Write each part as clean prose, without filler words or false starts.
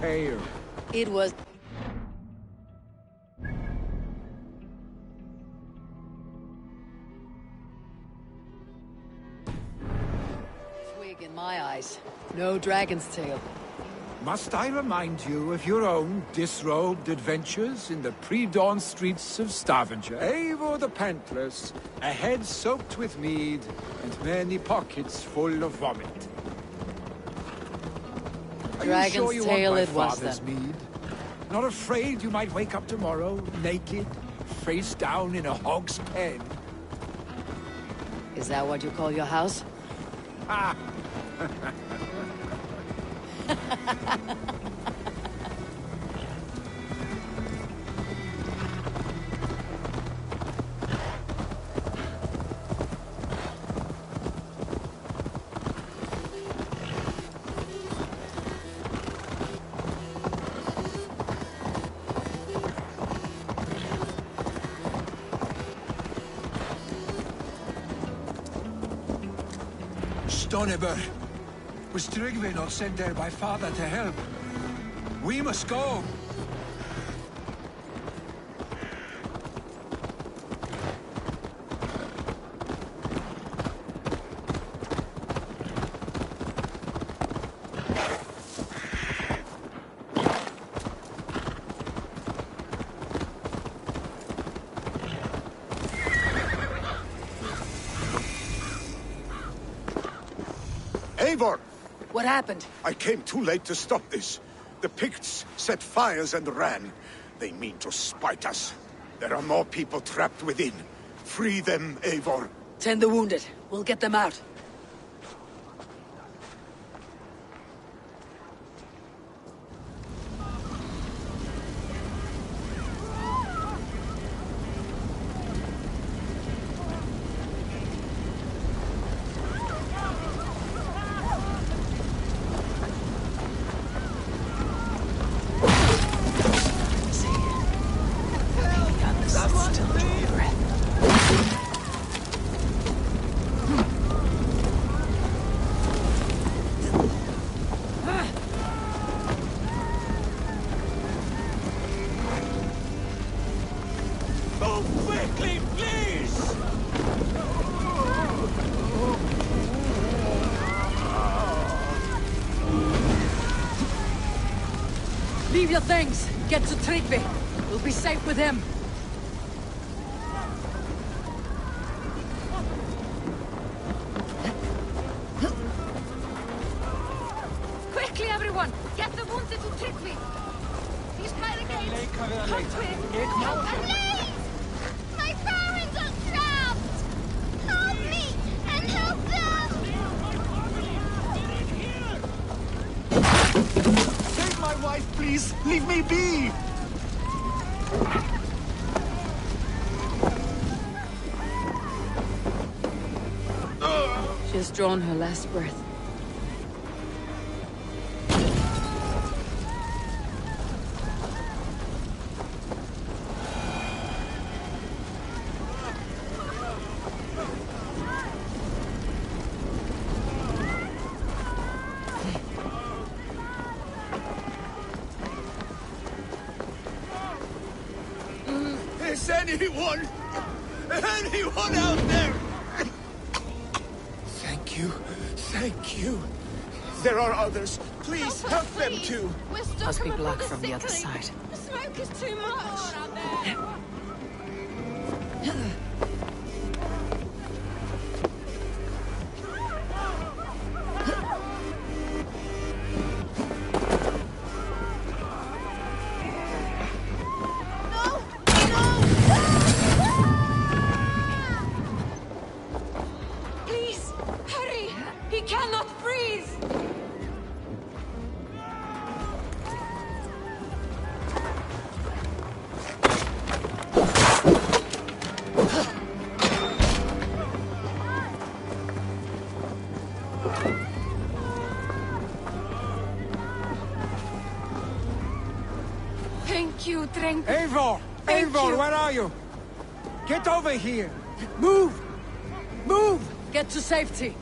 tale. It was... twig in my eyes. No dragon's tail. Must I remind you of your own disrobed adventures in the pre-dawn streets of Stavanger? Eivor the Pantless, a head soaked with mead, and many pockets full of vomit. Are Dragon's you sure you tail want it my was, father's then. mead? Not afraid you might wake up tomorrow, naked, face down in a hog's pen? Is that what you call your house? Ah! Stoneber, was Tryggvi not sent there by father to help? We must go! Eivor! What happened? I came too late to stop this. The Picts set fires and ran. They mean to spite us. There are more people trapped within. Free them, Eivor. Tend the wounded. We'll get them out. Leave your things. Get to Tryggvi. We'll be safe with him. Quickly, everyone! Get the wounded to Tryggvi! He's by the gate! Come to him! Help him! Please! My parents are trapped! Help me! And help them! Take my wife, please! Leave me be! She has drawn her last breath. Is anyone out there? Thank you. There are others. Please help them too. We're stuck Must be on black the from the other sickly. side. The smoke is too much! Please, hurry! He cannot breathe! Thank you, Tryggvi. Eivor! Thank Eivor, you. where are you? Get over here! Move! Move! Get to safety.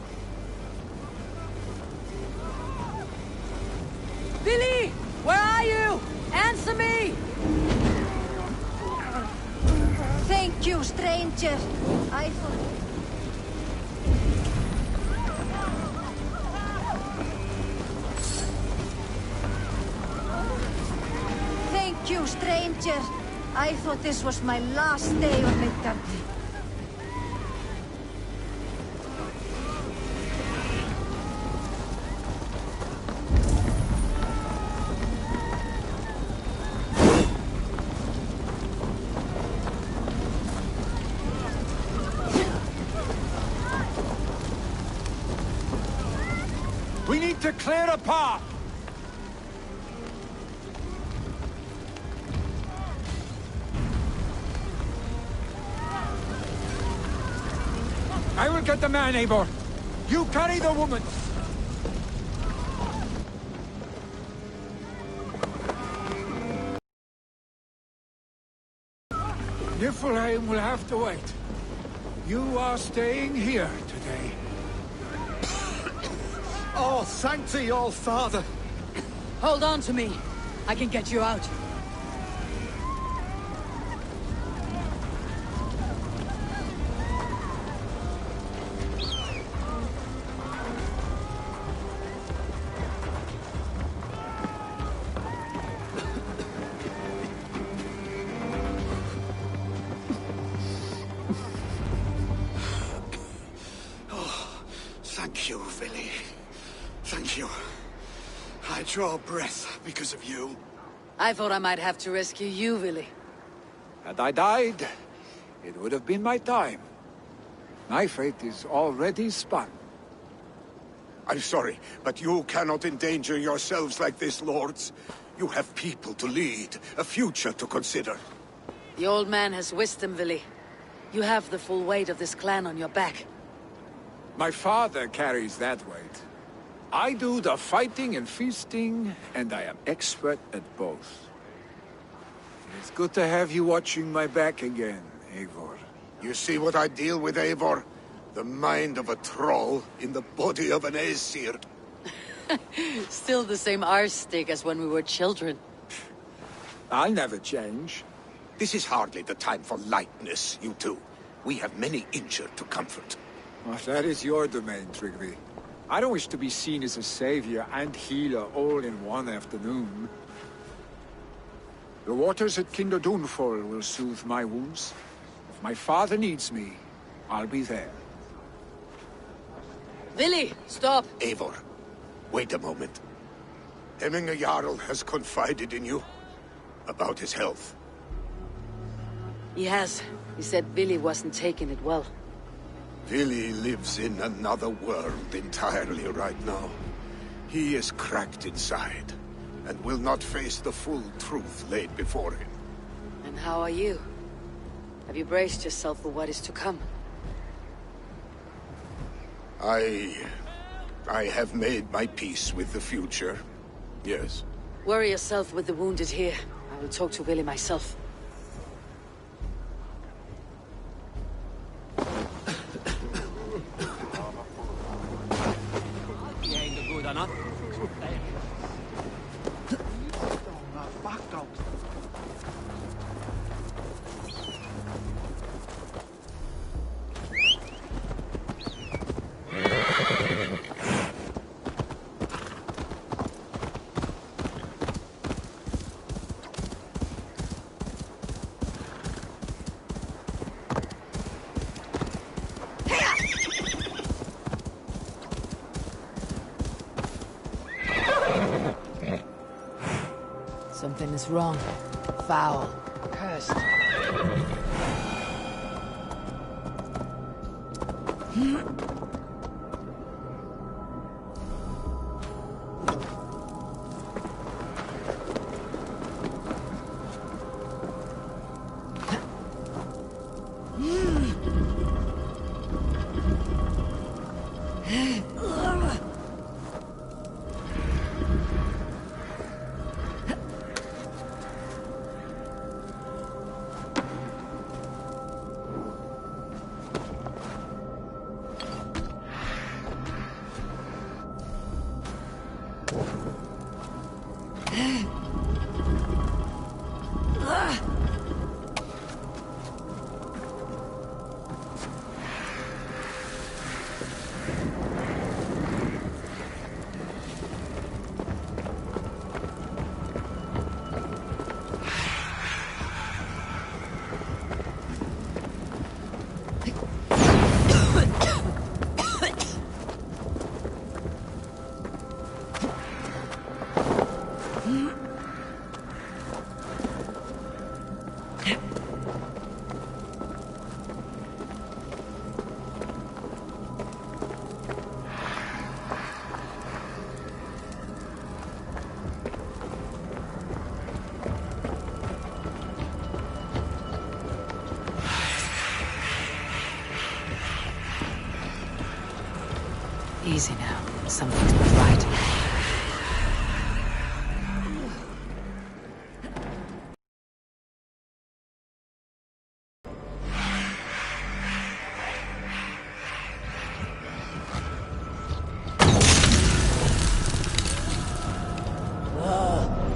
Billy! Where are stranger. I thought... Thank you, stranger. I thought this was my last day on Midgard. We need to clear a path! I will get the man, Eivor. You carry the woman. Niflheim will have to wait. You are staying here today. Oh, thank thee, all father. Hold on to me. I can get you out. Thank you, Vili. Thank you. I draw breath because of you. I thought I might have to rescue you, Willy. Had I died, it would have been my time. My fate is already spun. I'm sorry, but you cannot endanger yourselves like this, lords. You have people to lead, a future to consider. The old man has wisdom, Willy. You have the full weight of this clan on your back. My father carries that weight. I do the fighting and feasting, and I am expert at both. It's good to have you watching my back again, Eivor. You see what I deal with, Eivor? The mind of a troll in the body of an Aesir. Still the same arse stick as when we were children. I'll never change. This is hardly the time for lightness, you two. We have many injured to comfort. Well, that is your domain, Tryggvi. I don't wish to be seen as a savior and healer all in one afternoon. The waters at Kinderdunfol will soothe my wounds. If my father needs me, I'll be there. Willy, stop! Eivor, wait a moment. Hemminger Jarl has confided in you about his health. He has. He said Willy wasn't taking it well. Vili lives in another world entirely right now. He is cracked inside, and will not face the full truth laid before him. And how are you? Have you braced yourself for what is to come? I have made my peace with the future, yes. Worry yourself with the wounded here. I will talk to Willy myself. Something is wrong. Foul. Cursed. Easy now. Something's not right.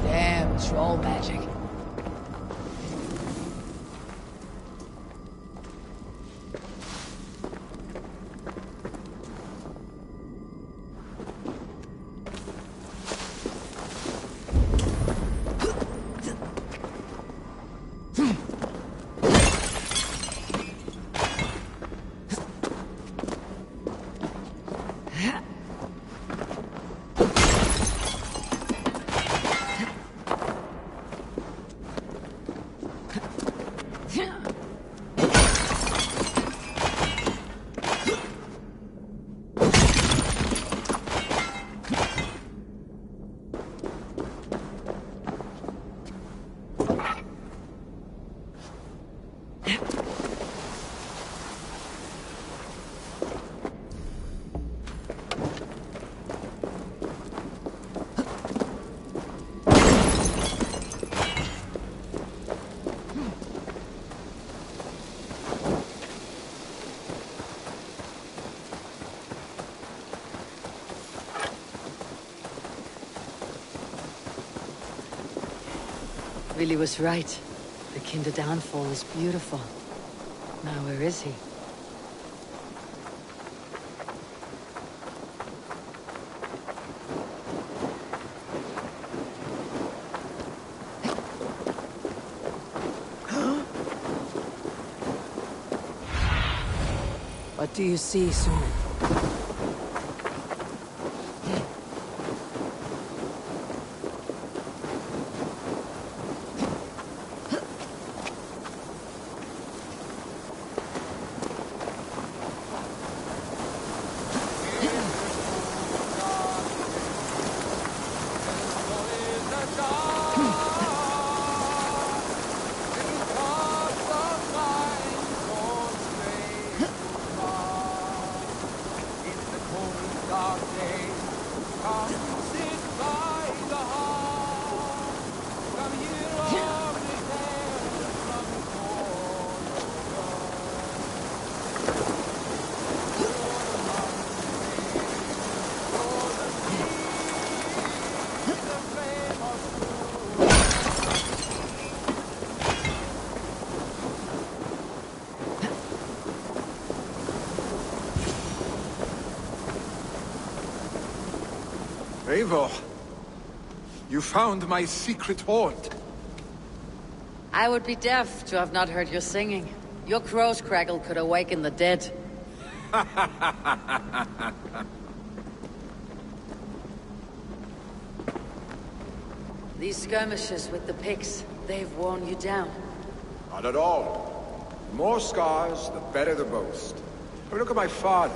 Damn troll magic. Willy was right. The Kinder downfall is beautiful. Now where is he? What do you see, Sune? Eivor, you found my secret haunt. I would be deaf to have not heard your singing. Your crow's crackle could awaken the dead. These skirmishes with the pigs, they've worn you down. Not at all. The more scars, the better the boast. But look at my father.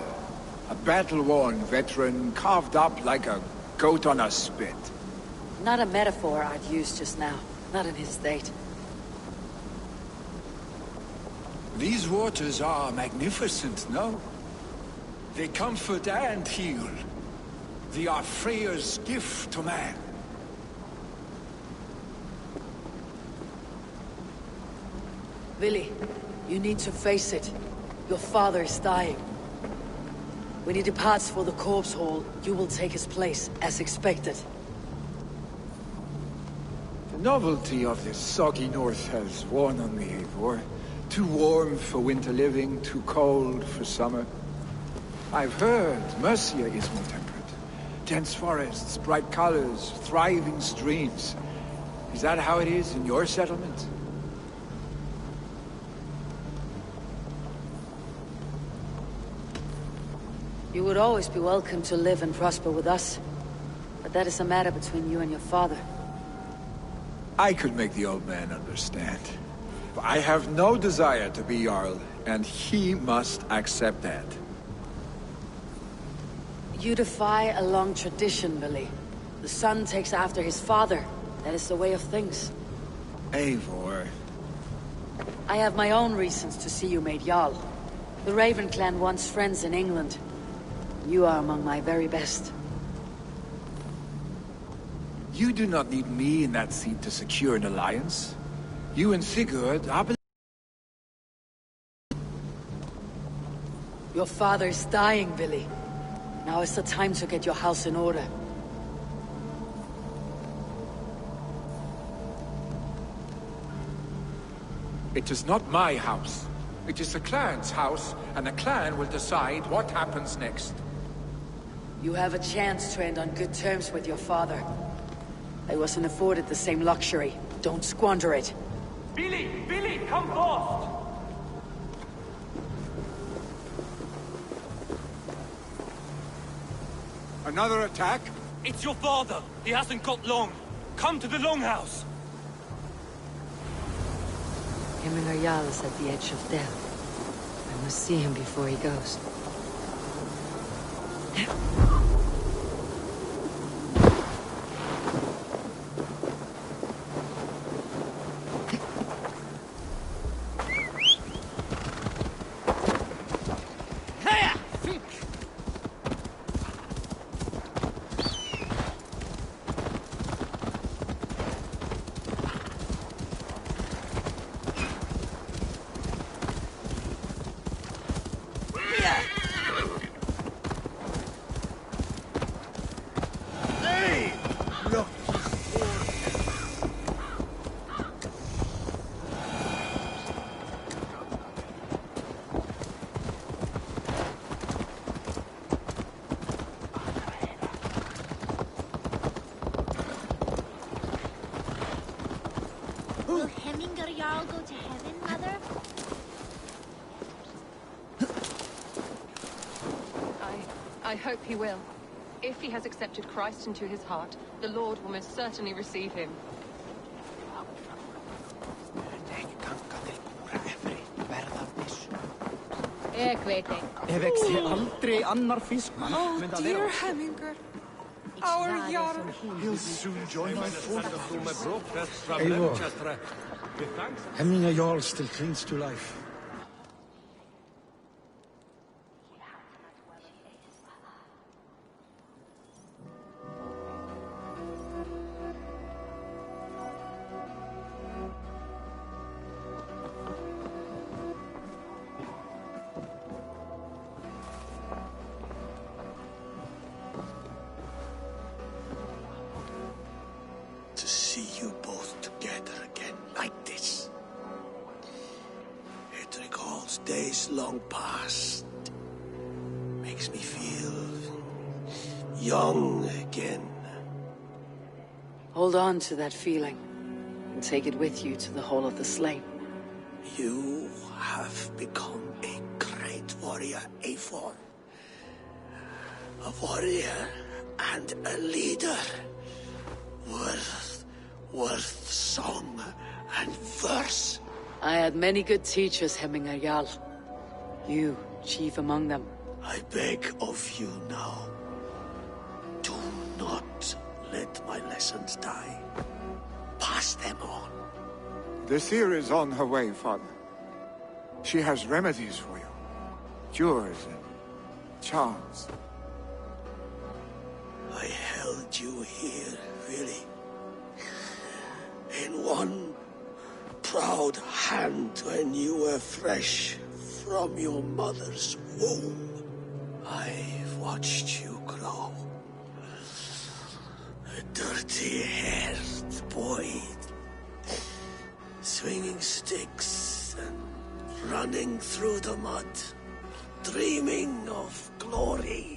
A battle-worn veteran, carved up like a goat on a spit. Not a metaphor I'd use just now. Not in his state. These waters are magnificent, no? They comfort and heal. They are Freya's gift to man. Willy, you need to face it. Your father is dying. When he departs for the corpse hall, you will take his place, as expected. The novelty of this soggy north has worn on me, Eivor. Too warm for winter living, too cold for summer. I've heard Mercia is more temperate. Dense forests, bright colors, thriving streams. Is that how it is in your settlement? You would always be welcome to live and prosper with us. But that is a matter between you and your father. I could make the old man understand. I have no desire to be Jarl, and he must accept that. You defy a long tradition, Willy. The son takes after his father. That is the way of things. Eivor. I have my own reasons to see you made Jarl. The Raven clan wants friends in England. You are among my very best. You do not need me in that seat to secure an alliance. You and Sigurd are... Your father's dying, Billy. Now is the time to get your house in order. It is not my house. It is the clan's house, and the clan will decide what happens next. You have a chance to end on good terms with your father. I wasn't afforded the same luxury. Don't squander it. Billy! Billy, come fast! Another attack? It's your father! He hasn't got long! Come to the Longhouse! Hemminger Jarl is at the edge of death. I must see him before he goes. Will Hemminger Jarl go to heaven, Mother? I hope he will. If he has accepted Christ into his heart, the Lord will most certainly receive him. Oh, dear Hemminger. Our Jarl. He'll soon join our forces. Eivor. Hemminger Jarl still clings to life. To see you both together again like this. It recalls days long past. Makes me feel young again. Hold on to that feeling, and take it with you to the Hall of the Slain. You have become a great warrior, Eivor. A warrior and a leader. Worth song and verse. I had many good teachers, Hemminger Jarl. You, chief among them. I beg of you now, do not let my lessons die. Pass them on. The seer is on her way, Father. She has remedies for you. Cures and charms. I held you here, really. In one proud hand when you were fresh from your mother's womb. I've watched you grow. A dirty-haired boy, swinging sticks and running through the mud, dreaming of glory.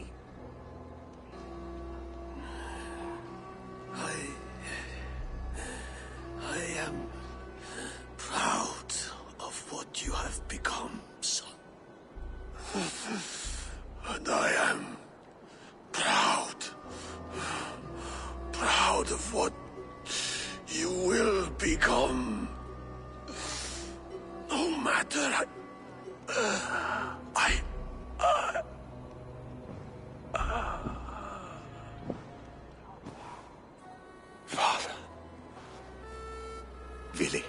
I am proud of what you have become, son. And I am proud of what you will become. No matter Father. Willy.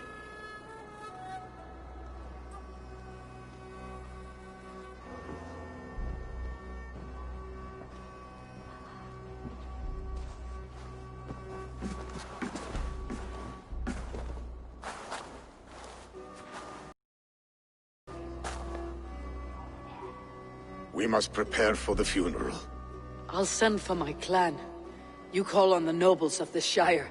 We must prepare for the funeral. I'll send for my clan. You call on the nobles of the Shire.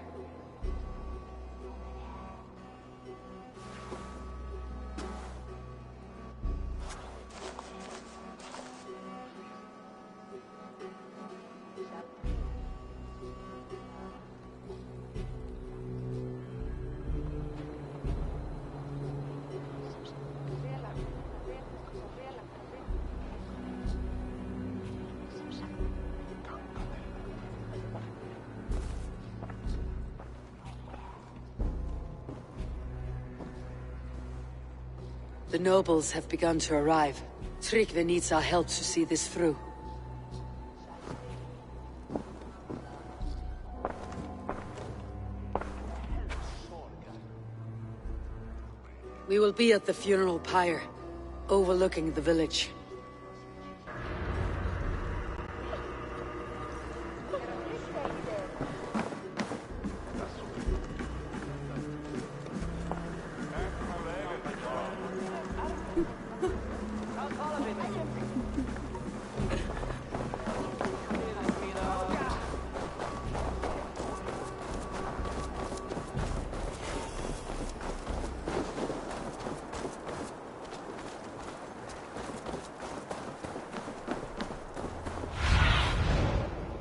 The nobles have begun to arrive. Tryggvi needs our help to see this through. We will be at the funeral pyre, overlooking the village.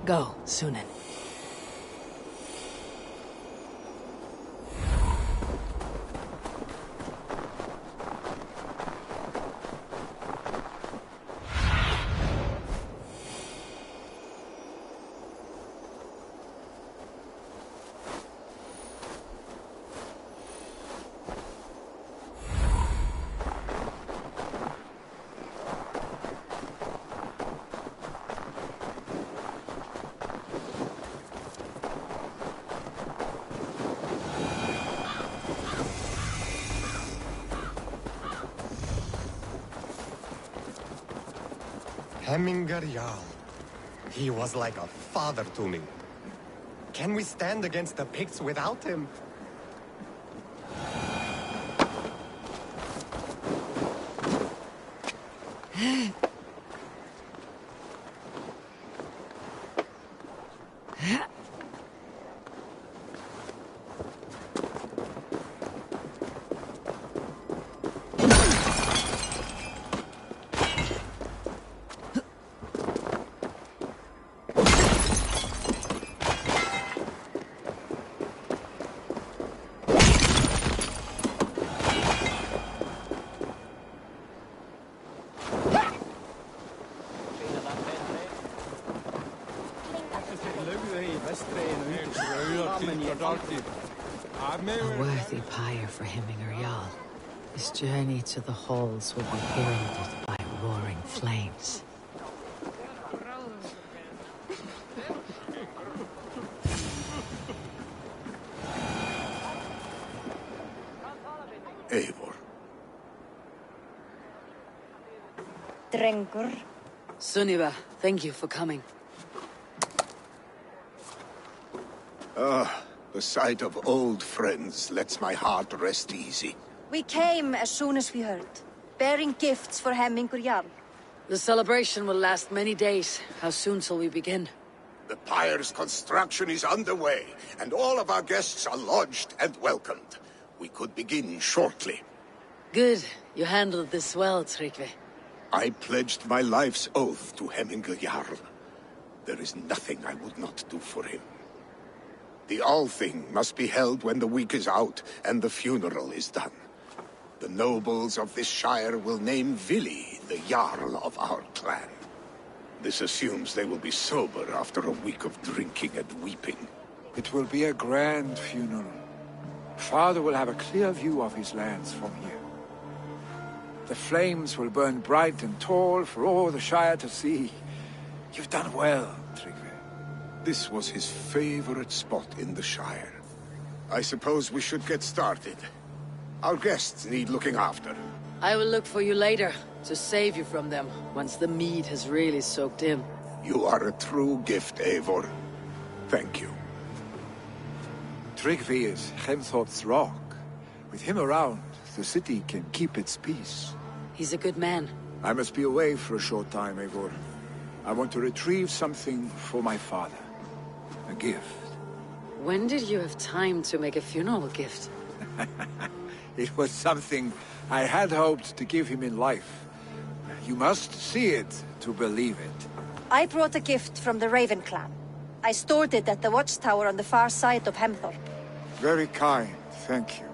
Go, Sunan. Hemminger Jarl. He was like a father to me. Can we stand against the Picts without him? A worthy pyre for Hemminger Jarl. His journey to the halls will be heralded by roaring flames. Eivor. Drengur. Sunniva, thank you for coming. The sight of old friends lets my heart rest easy. We came as soon as we heard, bearing gifts for Hemminger Jarl. The celebration will last many days. How soon shall we begin? The pyre's construction is underway, and all of our guests are lodged and welcomed. We could begin shortly. Good. You handled this well, Tryggvi. I pledged my life's oath to Hemminger Jarl. There is nothing I would not do for him. The Althing must be held when the week is out and the funeral is done. The nobles of this shire will name Vili the Jarl of our clan. This assumes they will be sober after a week of drinking and weeping. It will be a grand funeral. Father will have a clear view of his lands from here. The flames will burn bright and tall for all the Shire to see. You've done well, Tryggvi. This was his favorite spot in the Shire. I suppose we should get started. Our guests need looking after. I will look for you later, to save you from them, once the mead has really soaked in. You are a true gift, Eivor. Thank you. Tryggvi is Hemthorpe's rock. With him around, the city can keep its peace. He's a good man. I must be away for a short time, Eivor. I want to retrieve something for my father. A gift. When did you have time to make a funeral gift? It was something I had hoped to give him in life. You must see it to believe it. I brought a gift from the Raven clan. I stored it at the watchtower on the far side of Hemthorpe. Very kind, thank you.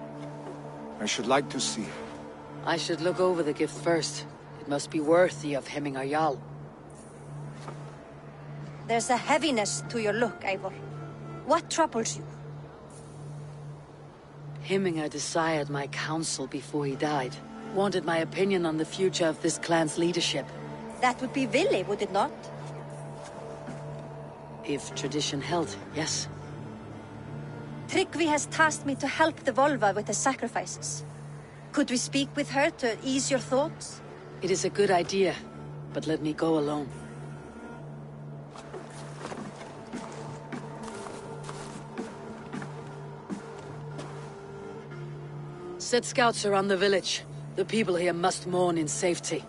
I should like to see it. I should look over the gift first. It must be worthy of Hemmingar Jarl. There's a heaviness to your look, Eivor. What troubles you? Hemmingar desired my counsel before he died. Wanted my opinion on the future of this clan's leadership. That would be Vili, would it not? If tradition held, yes. Tryggvi has tasked me to help the Volva with the sacrifices. Could we speak with her to ease your thoughts? It is a good idea, but let me go alone. Set scouts around the village. The people here must mourn in safety.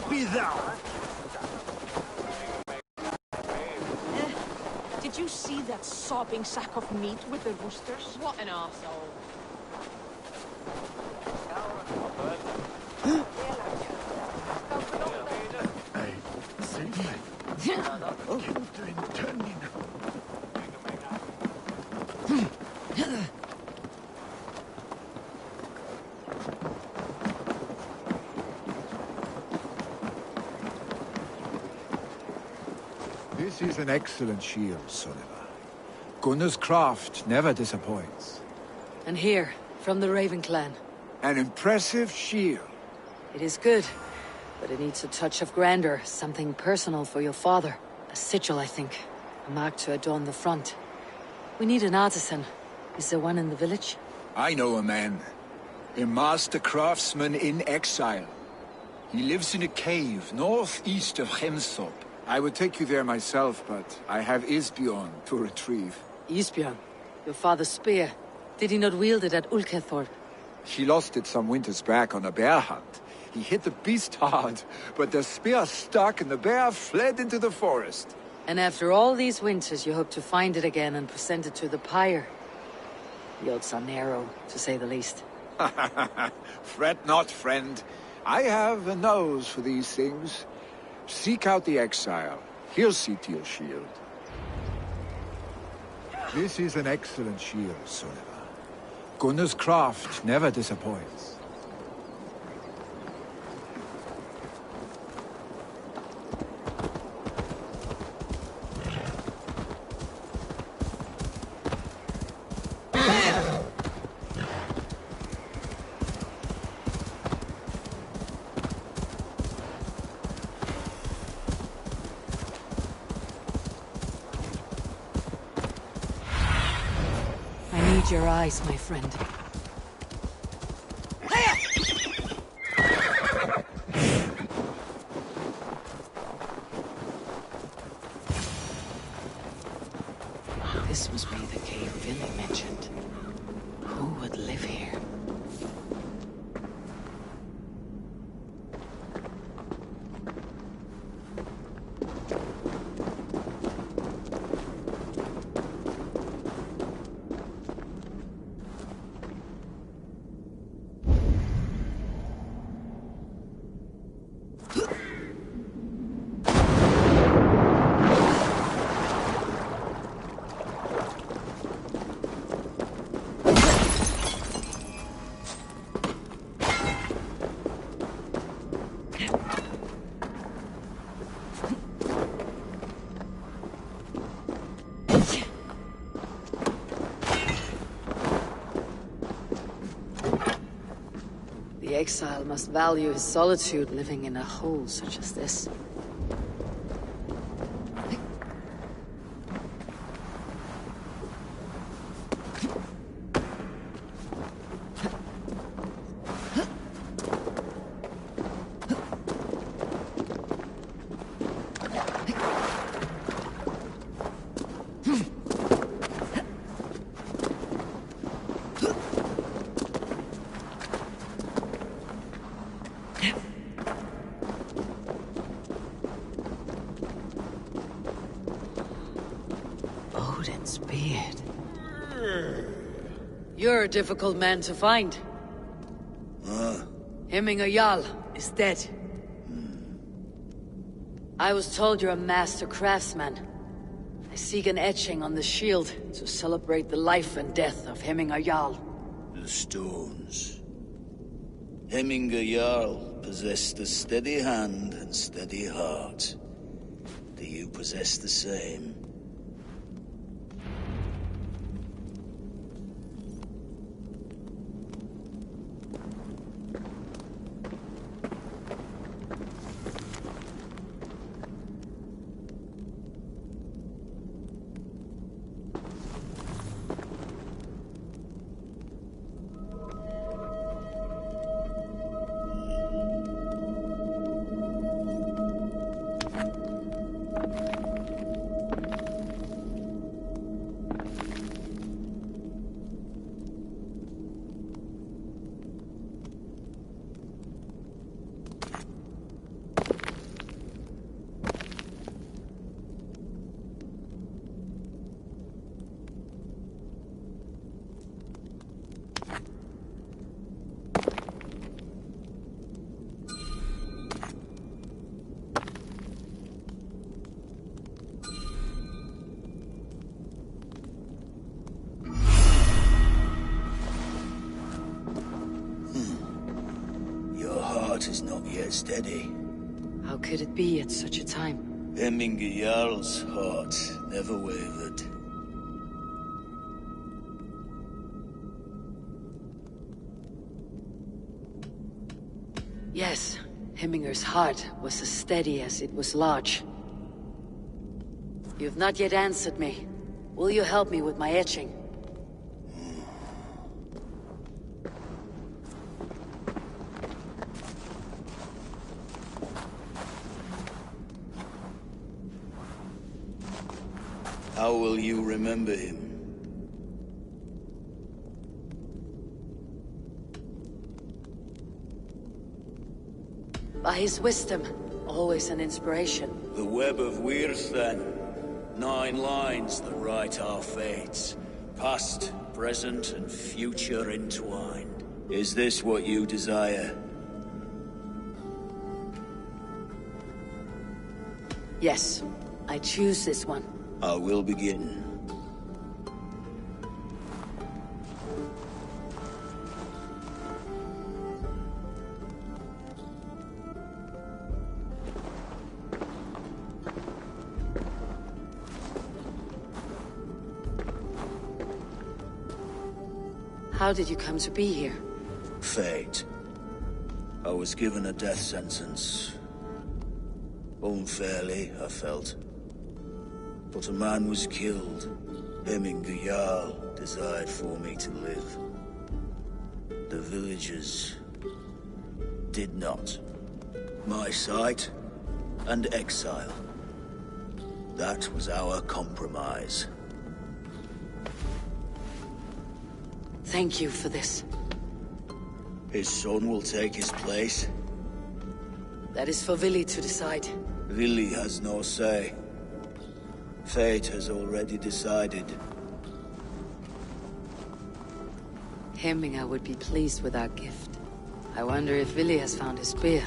be thou! Did you see that sopping sack of meat with the roosters? What an arsehole. This is an excellent shield, Sullivan. Gunnar's craft never disappoints. And here, from the Raven clan. An impressive shield. It is good, but it needs a touch of grandeur, something personal for your father. A sigil, I think. A mark to adorn the front. We need an artisan. Is there one in the village? I know a man. A master craftsman in exile. He lives in a cave northeast of Hemsop. I would take you there myself, but I have Isbjorn to retrieve. Isbjorn? Your father's spear. Did he not wield it at Ulkethorp? He lost it some winters back on a bear hunt. He hit the beast hard, but the spear stuck and the bear fled into the forest. And after all these winters, you hope to find it again and present it to the pyre. The odds are narrow, to say the least. Fret not, friend. I have a nose for these things. Seek out the exile. He'll see to your shield. This is an excellent shield, Sullivan. Gunnar's craft never disappoints. Your eyes, my friend. This must be the cave Billy mentioned. Who would live here? The exile must value his solitude living in a hole such as this. Odin's beard. You're a difficult man to find. Hemminger Jarl is dead. I was told you're a master craftsman. I seek an etching on the shield to celebrate the life and death of Hemminger Jarl. The stones. Hemminger Jarl possessed a steady hand and steady heart. Do you possess the same? heart is not yet steady. How could it be at such a time? Hemminger Jarl's heart never wavered. Yes, Hemminger's heart was as steady as it was large. You've not yet answered me. Will you help me with my etching? How will you remember him? By his wisdom, always an inspiration. The web of Wirth, then. 9 lines that write our fates. Past, present, and future entwined. Is this what you desire? Yes, I choose this one. I will begin. How did you come to be here? Fate. I was given a death sentence. Unfairly, I felt. But a man was killed. Hemminger Jarl desired for me to live. The villagers did not. My sight and exile. That was our compromise. Thank you for this. His son will take his place. That is for Willi to decide. Willi has no say. Fate has already decided. Hemminger would be pleased with our gift. I wonder if Willi has found his spear.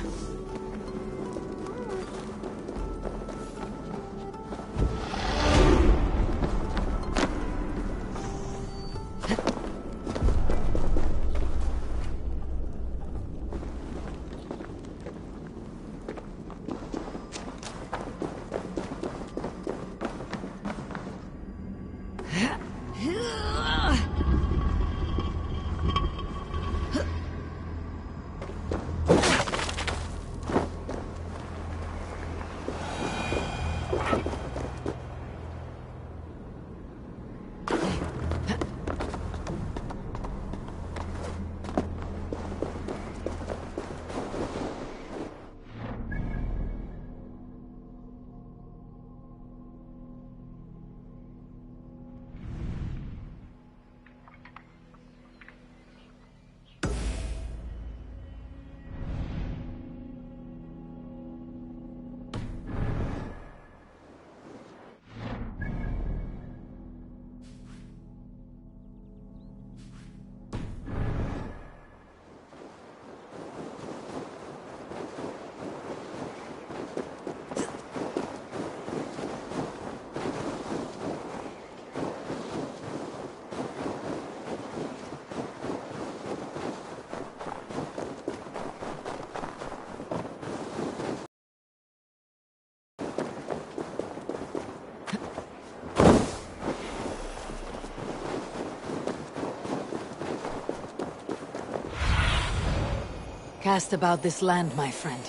Cast about this land, my friend.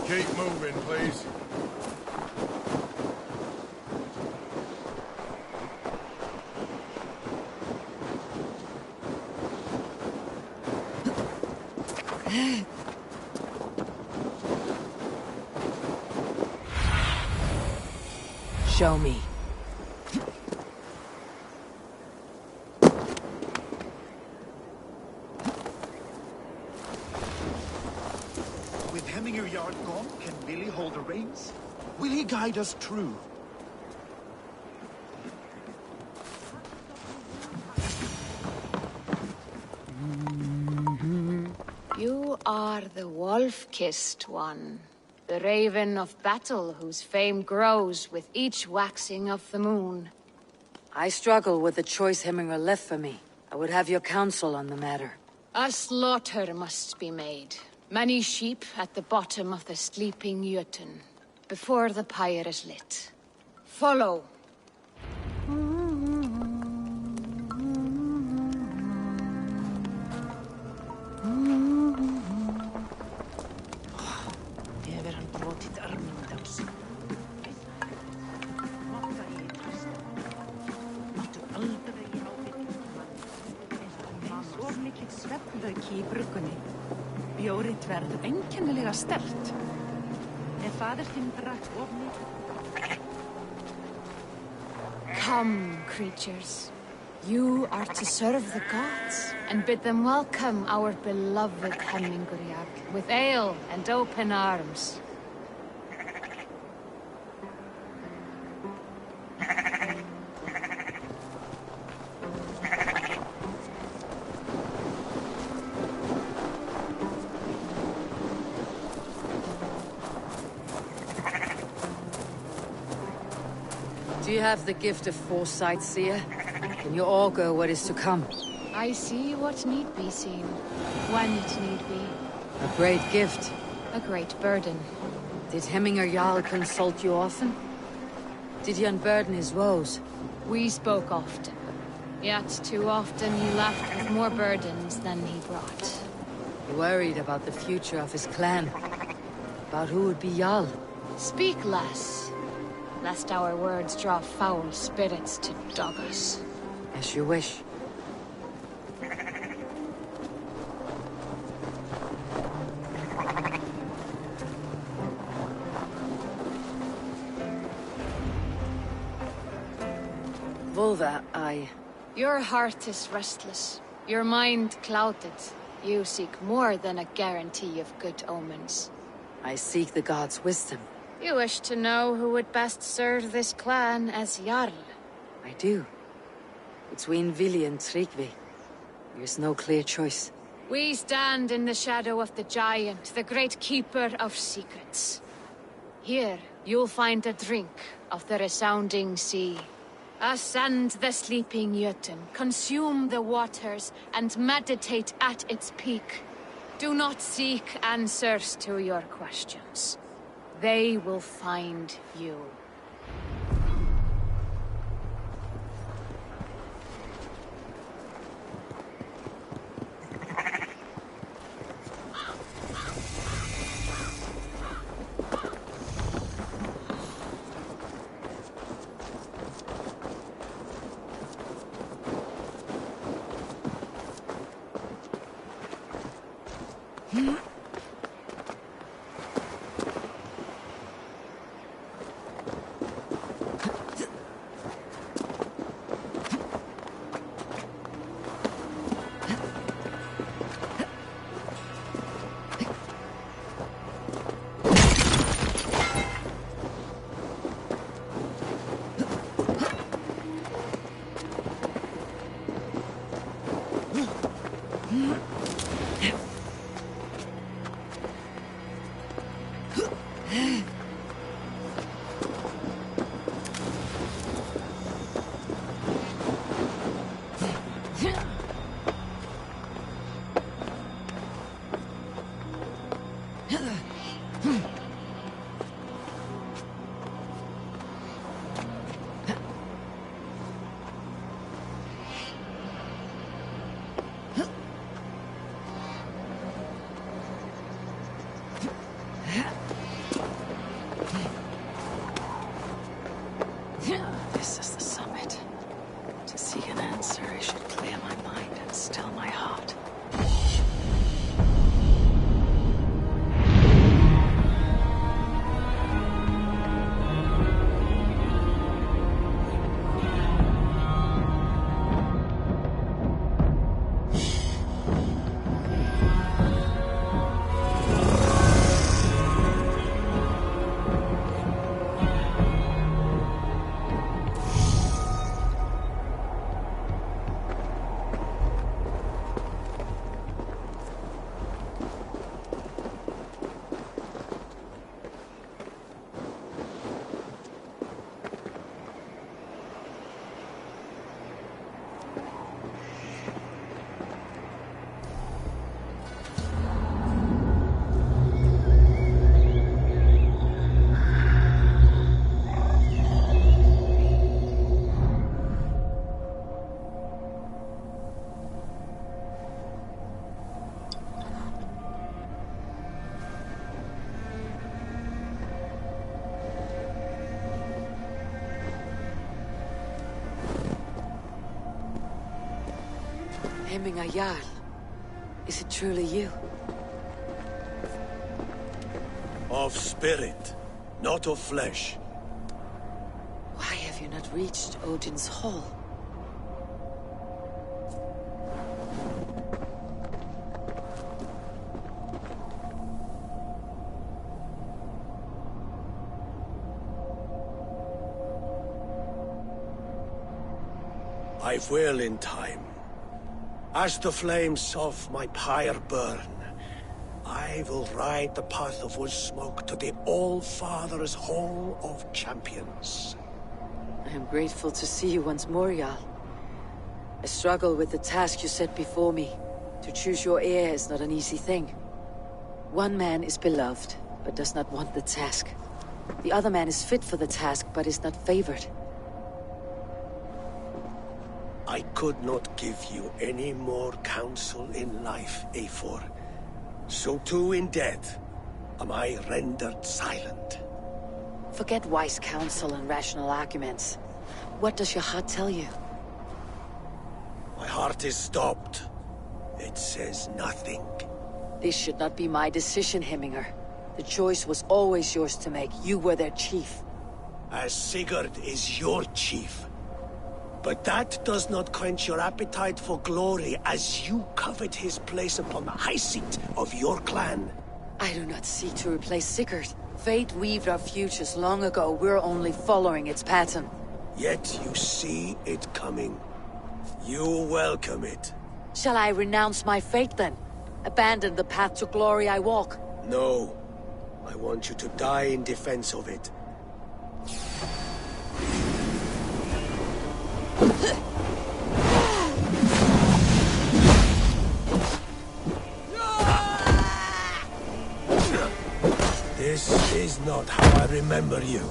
Keep moving, please. Show me. With Hemminger Jarl gone, can Willi hold the reins? Will he guide us true? are the wolf-kissed one. The raven of battle whose fame grows with each waxing of the moon. I struggle with the choice Hemingr left for me. I would have your counsel on the matter. A slaughter must be made. Many sheep at the bottom of the sleeping Jötun, before the pyre is lit. Follow. Hefur hann brotið armindans. Máttu aldrei ábyrgja mann. Svo mikill svefnvauki í bruggunni. Bjórið verður einkennilega sterkt. Faðir þinn drakk of mikið. Come, creatures. You are to serve the gods, and bid them welcome our beloved Hemingr with ale and open arms. Do you have the gift of foresight, seer? Can you augur what is to come? I see what need be seen, when it need be. A great gift. A great burden. Did Hemingr Jarl consult you often? Did he unburden his woes? We spoke often. Yet too often he left with more burdens than he brought. He worried about the future of his clan. About who would be Jarl. Speak less, lest our words draw foul spirits to dog us. As you wish. Volva, Your heart is restless, your mind clouded. You seek more than a guarantee of good omens. I seek the gods' wisdom. You wish to know who would best serve this clan as Jarl? I do. Between Vili and Tryggvi, there's no clear choice. We stand in the shadow of the giant, the great keeper of secrets. Here, you'll find a drink of the resounding sea. Ascend the sleeping Jötun, consume the waters, and meditate at its peak. Do not seek answers to your questions. They will find you. This is the summit. To seek an answer, I should clear my mind and still my heart. Hemminger Jarl. Is it truly you? Of spirit, not of flesh. Why have you not reached Odin's Hall? I will in time. As the flames of my pyre burn, I will ride the path of wood smoke to the All-Father's Hall of Champions. I am grateful to see you once more, Jarl. I struggle with the task you set before me. To choose your heir is not an easy thing. One man is beloved, but does not want the task. The other man is fit for the task, but is not favored. I could not give you any more counsel in life, Eivor. So too in death am I rendered silent. Forget wise counsel and rational arguments. What does your heart tell you? My heart is stopped. It says nothing. This should not be my decision, Hemminger. The choice was always yours to make. You were their chief. As Sigurd is your chief. But that does not quench your appetite for glory as you covet his place upon the high seat of your clan. I do not seek to replace Sigurd. Fate weaved our futures long ago. We're only following its pattern. Yet you see it coming. You welcome it. Shall I renounce my fate then? Abandon the path to glory I walk? No. I want you to die in defense of it. This is not how I remember you.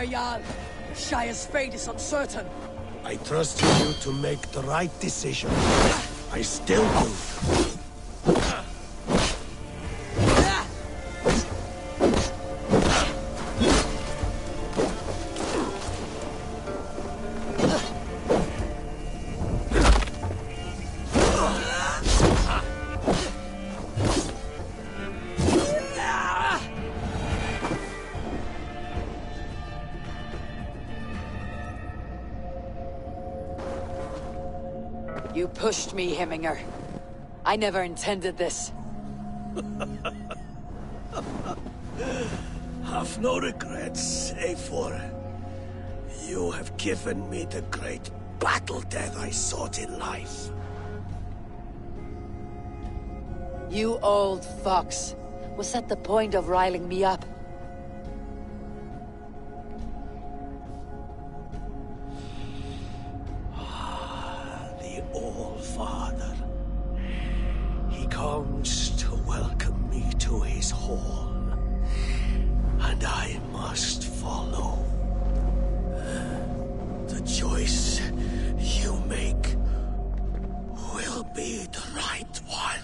Jarl. Shire's fate is uncertain. I trusted you to make the right decision. I still do. You pushed me, Hemminger. I never intended this. Have no regrets, Eivor. You have given me the great battle death I sought in life. You old fox. Was that the point of riling me up? The All-Father. He comes to welcome me to his hall. And I must follow. The choice you make will be the right one.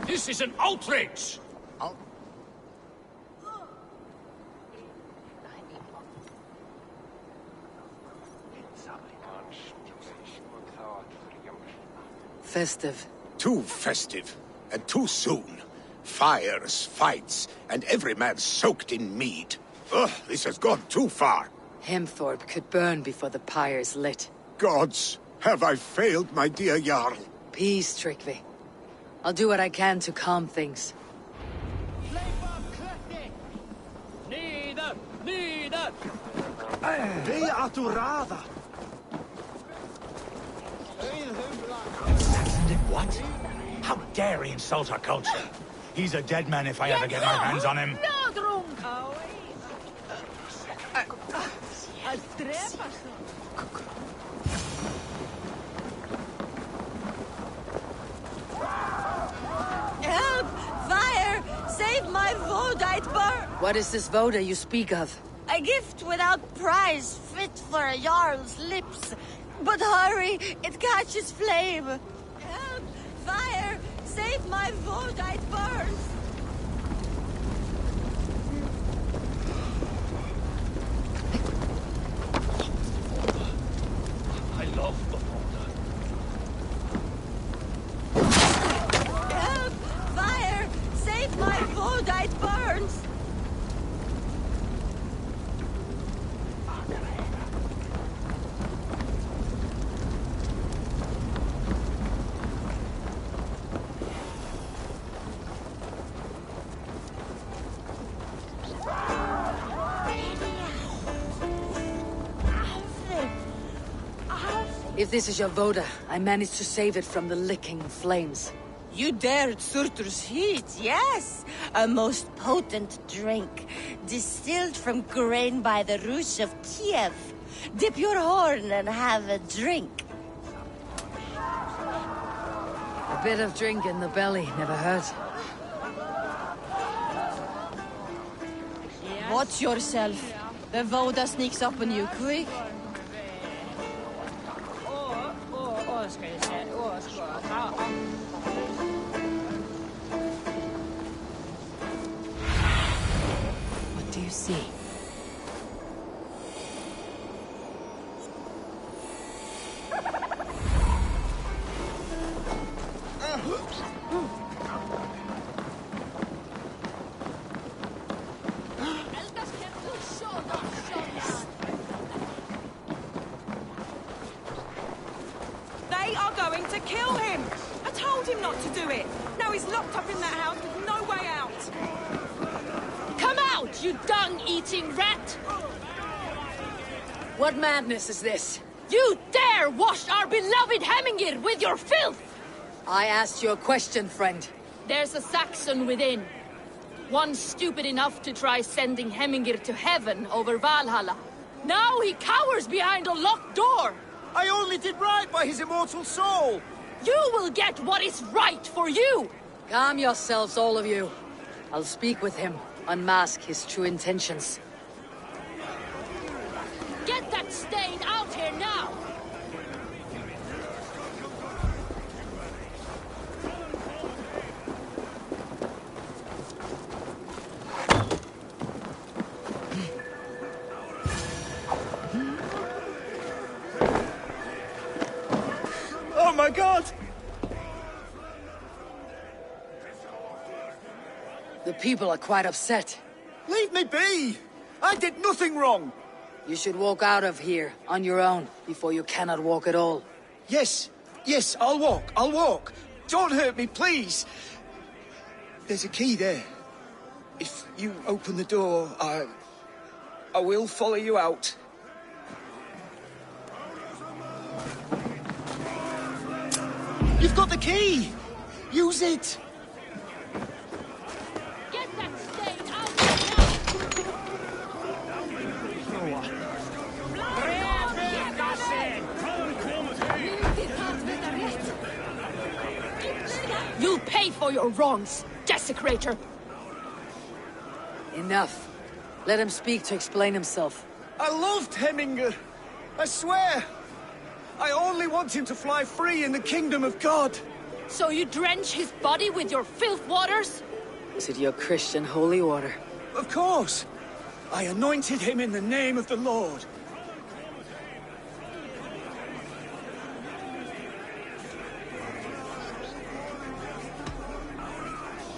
This is an outrage! Festive. Too festive, and too soon. Fires, fights, and every man soaked in mead. Ugh, this has gone too far. Hemthorpe could burn before the pyre's lit. Gods, have I failed my dear Jarl? Peace, Tryggvi. I'll do what I can to calm things. Neither! Neither! Be Aturada! What? How dare he insult our culture? He's a dead man if I ever get my hands on him. Help! Fire! Save my Vodite burn! What is this Voda you speak of? A gift without price, fit for a Jarl's lips. But hurry, it catches flame. Help! Fire! Save my Vodite burns! I love the Voda. Help! Fire! Save my Vodite burns! If this is your Voda, I managed to save it from the licking flames. You dared Surtur's heat, yes! A most potent drink, distilled from grain by the Rus of Kiev. Dip your horn and have a drink. A bit of drink in the belly never hurt. Watch yourself. The Voda sneaks up on you quick. What do you see? They are going to kill him! I told him not to do it! Now he's locked up in that house with no way out! Come out, you dung-eating rat! What madness is this? You dare wash our beloved Hemingir with your filth! I asked you a question, friend. There's a Saxon within. One stupid enough to try sending Hemingir to heaven over Valhalla. Now he cowers behind a locked door! I only did right by his immortal soul! You will get what is right for you! Calm yourselves, all of you. I'll speak with him, unmask his true intentions. Get that stain out here now! my God! The people are quite upset. Leave me be! I did nothing wrong! You should walk out of here, on your own, before you cannot walk at all. Yes, I'll walk. Don't hurt me, please! There's a key there. If you open the door, I will follow you out. You've got the key! Use it! Get that stain out now! You'll pay for your wrongs, desecrator! Enough. Let him speak to explain himself. I loved Hemminger. I swear. I only want him to fly free in the kingdom of God. So you drench his body with your filth waters? Is it your Christian holy water? Of course. I anointed him in the name of the Lord.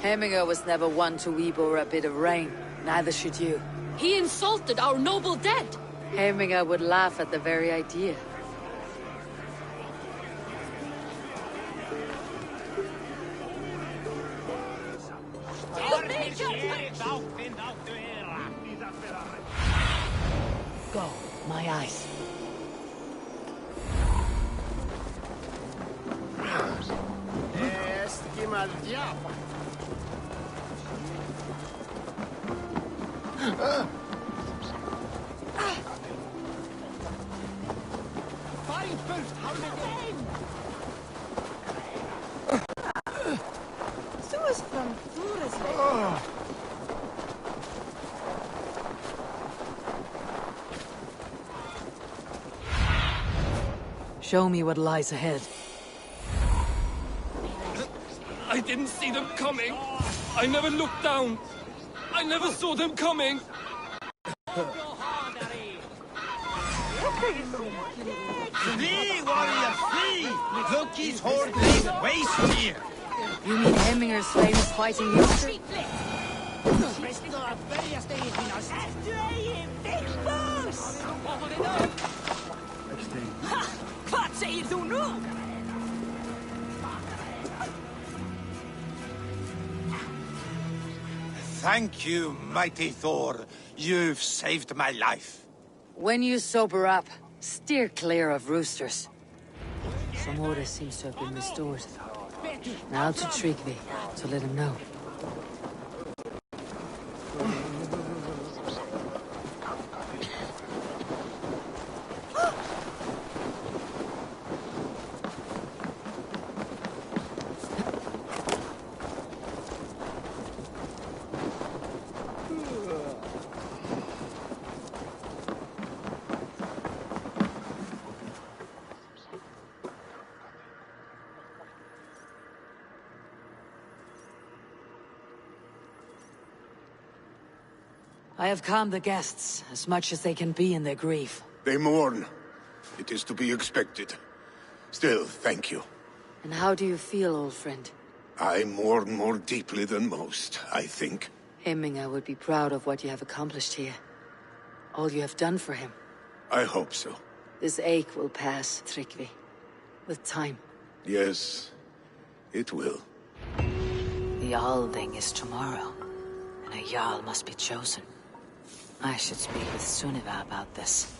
Hemminger was never one to weep over a bit of rain. Neither should you. He insulted our noble dead. Hemminger would laugh at the very idea. Go, my eyes. Show me what lies ahead. I didn't see them coming. I never looked down. I never saw them coming. Flee, warrior, flee! Loki's horde lays waste here! You mean Hemminger's famous fighting history? Vad säger du nu? Thank you, mighty Thor. You've saved my life. When you sober up, steer clear of roosters. Some order seems to have been restored. Now to Tryggvi, to let him know. I have calmed the guests, as much as they can be in their grief. They mourn. It is to be expected. Still, thank you. And how do you feel, old friend? I mourn more deeply than most, I think. Hemminger would be proud of what you have accomplished here. All you have done for him. I hope so. This ache will pass, Tryggvi. With time. Yes, it will. The Althing is tomorrow, and a Jarl must be chosen. I should speak with Sunniva about this.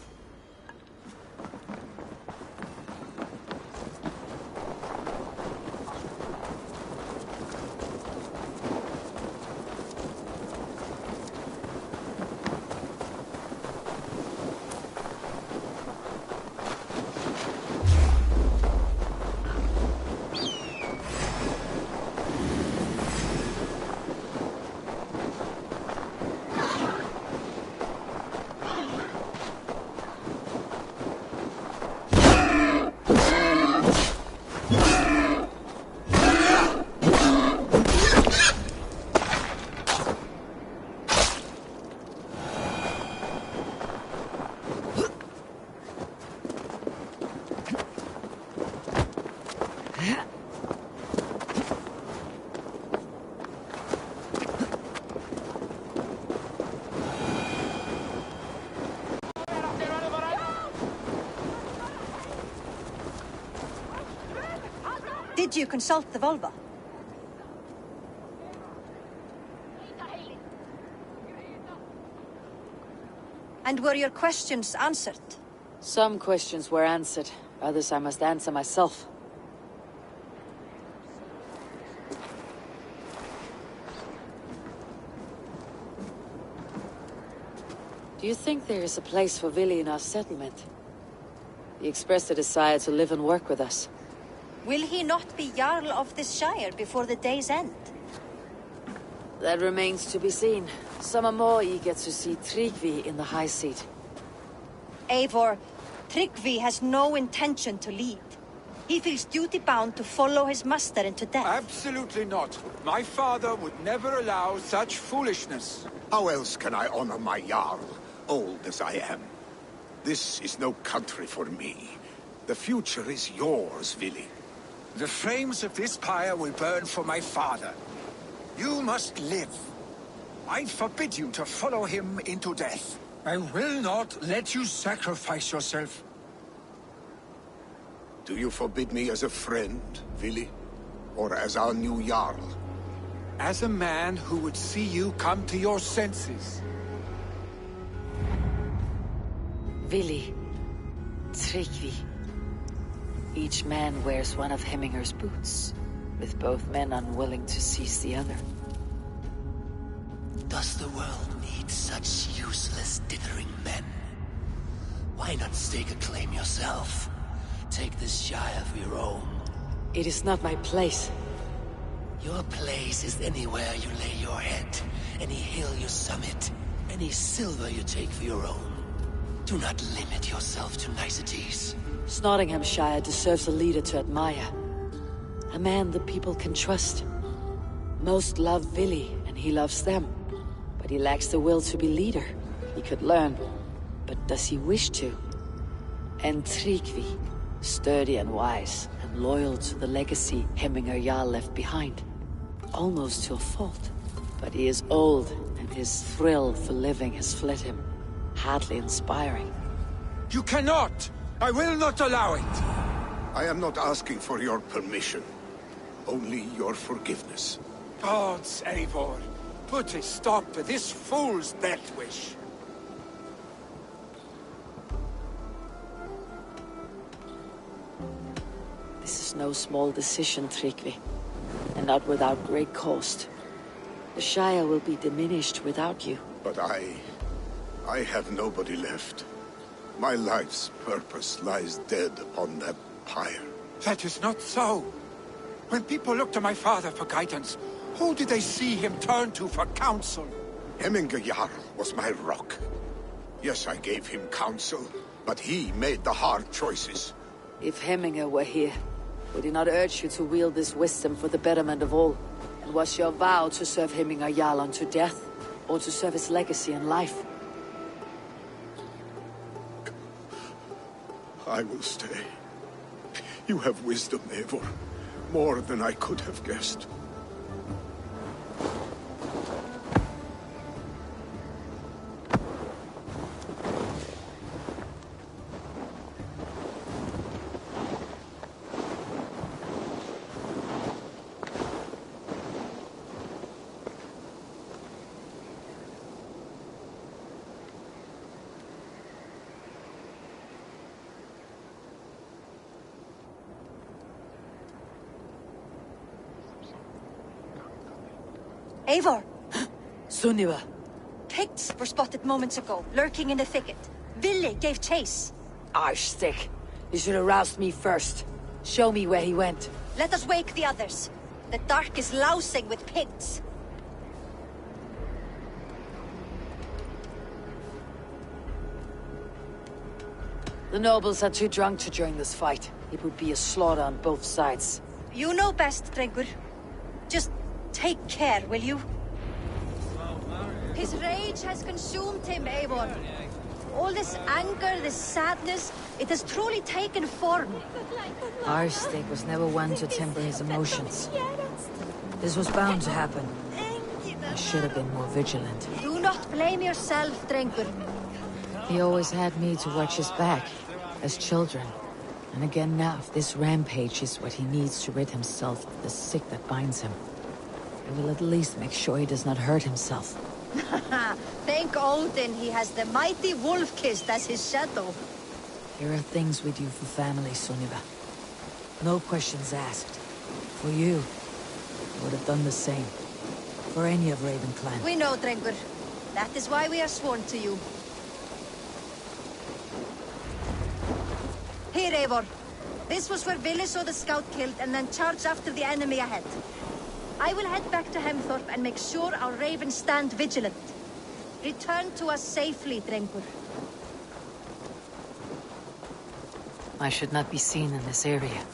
Did you consult the Volva? And were your questions answered? Some questions were answered. Others I must answer myself. Do you think there is a place for Vili in our settlement? He expressed a desire to live and work with us. Will he not be Jarl of this Shire before the day's end? That remains to be seen. Some are more eager to see Tryggvi in the high seat. Eivor, Tryggvi has no intention to lead. He feels duty-bound to follow his master into death. Absolutely not. My father would never allow such foolishness. How else can I honor my Jarl, old as I am? This is no country for me. The future is yours, Vili. The flames of this pyre will burn for my father. You must live. I forbid you to follow him into death. I will not let you sacrifice yourself. Do you forbid me as a friend, Vili? Or as our new Jarl? As a man who would see you come to your senses. Vili, Tryggvi. Each man wears one of Hemminger's boots, with both men unwilling to seize the other. Does the world need such useless, dithering men? Why not stake a claim yourself? Take this Shire for your own. It is not my place. Your place is anywhere you lay your head, any hill you summit, any silver you take for your own. Do not limit yourself to niceties. Nottinghamshire deserves a leader to admire. A man the people can trust. Most love Vili, and he loves them. But he lacks the will to be leader. He could learn, but does he wish to? And Tryggvi, sturdy and wise, and loyal to the legacy Hemminger Jarl left behind. Almost to a fault. But he is old, and his thrill for living has fled him. Hardly inspiring. You cannot! I will not allow it! I am not asking for your permission. Only your forgiveness. Gods, Eivor, put a stop to this fool's death wish. This is no small decision, Tryggvi. And not without great cost. The Shire will be diminished without you. But I have nobody left. My life's purpose lies dead upon that pyre. That is not so. When people look to my father for guidance, who did they see him turn to for counsel? Hemminger Jarl was my rock. Yes, I gave him counsel, but he made the hard choices. If Hemminger were here, would he not urge you to wield this wisdom for the betterment of all? And was your vow to serve Hemminger Jarl unto death, or to serve his legacy in life? I will stay. You have wisdom, Eivor. More than I could have guessed. Eivor! Sunniva! Picts were spotted moments ago, lurking in the thicket. Vili gave chase. Arschstick! You should have roused me first. Show me where he went. Let us wake the others. The dark is lousing with pigs. The nobles are too drunk to join this fight. It would be a slaughter on both sides. You know best, Drengur. Just take care, will you? His rage has consumed him, Eivor. All this anger, this sadness, it has truly taken form. Arstig was never one to temper his emotions. This was bound to happen. I should have been more vigilant. Do not blame yourself, Drengur. He always had me to watch his back, as children. And again now, this rampage is what he needs to rid himself of the sick that binds him. I will at least make sure he does not hurt himself. Thank Odin he has the mighty Wolf-Kissed as his shadow. There are things we do for family, Sunniva. No questions asked. For you, I would have done the same. For any of Raven clan. We know, Drengur. That is why we are sworn to you. Here, Eivor. This was where Vili saw the scout killed and then charged after the enemy ahead. I will head back to Hemthorpe and make sure our ravens stand vigilant. Return to us safely, Drengur. I should not be seen in this area.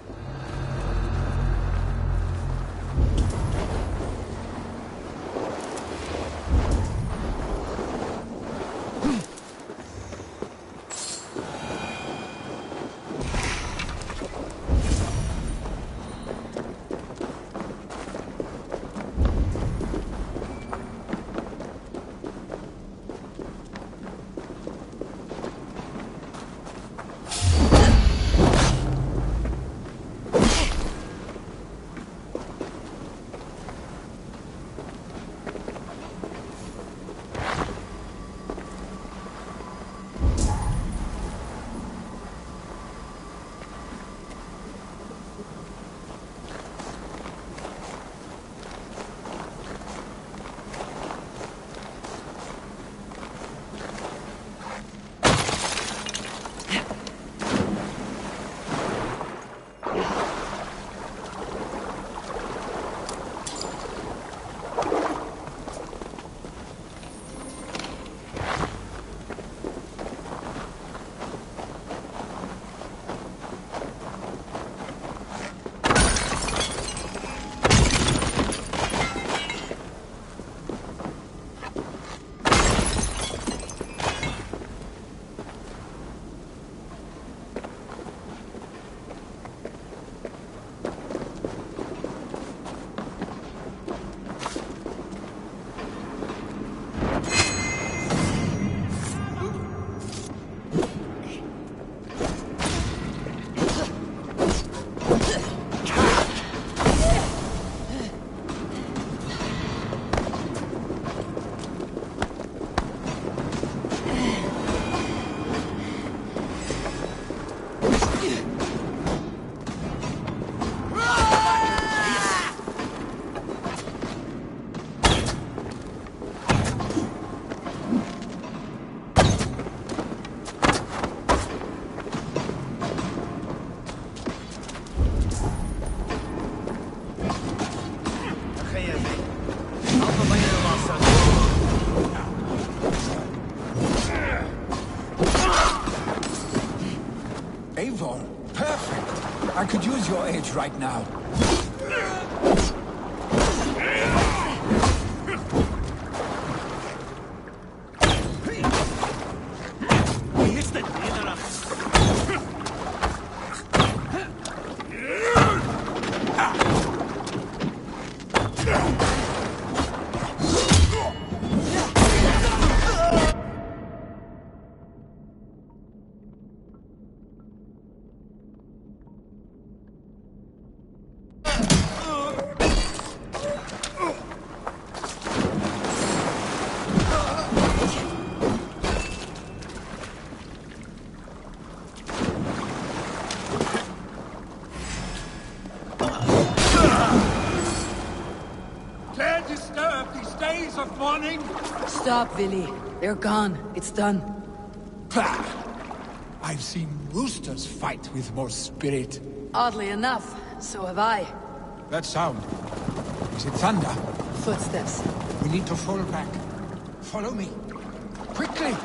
Eivor, perfect. I could use your aid right now. Stop, Vili. They're gone. It's done. Pah! I've seen roosters fight with more spirit. Oddly enough, so have I. That sound. Is it thunder? Footsteps. We need to fall back. Follow me. Quickly!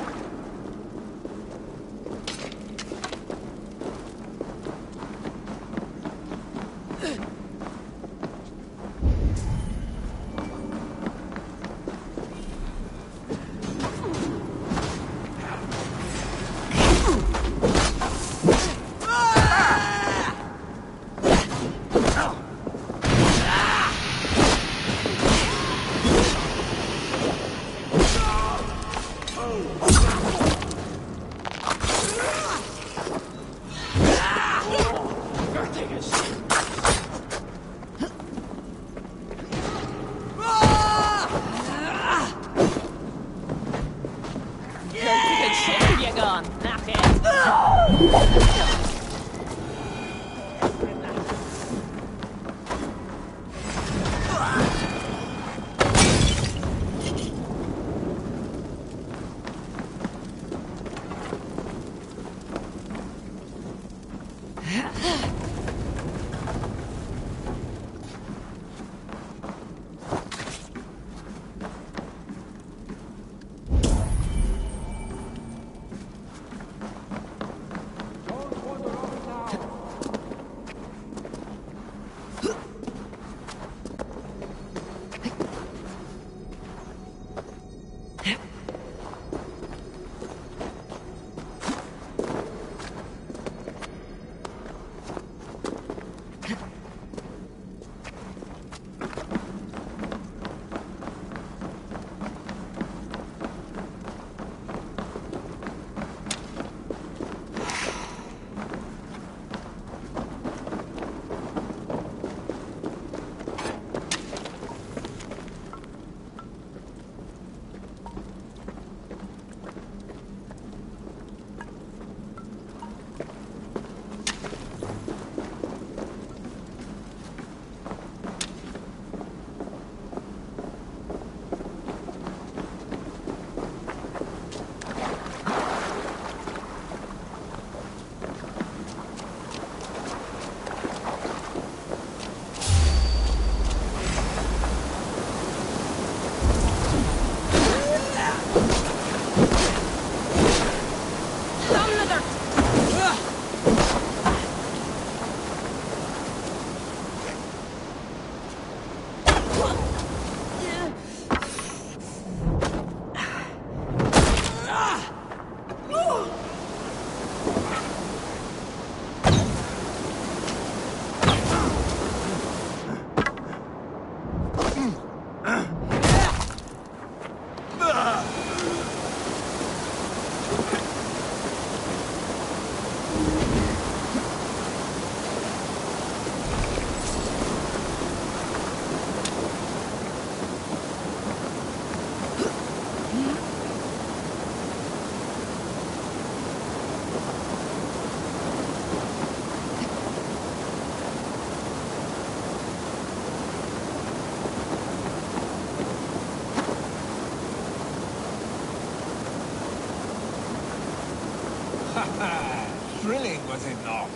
was it not?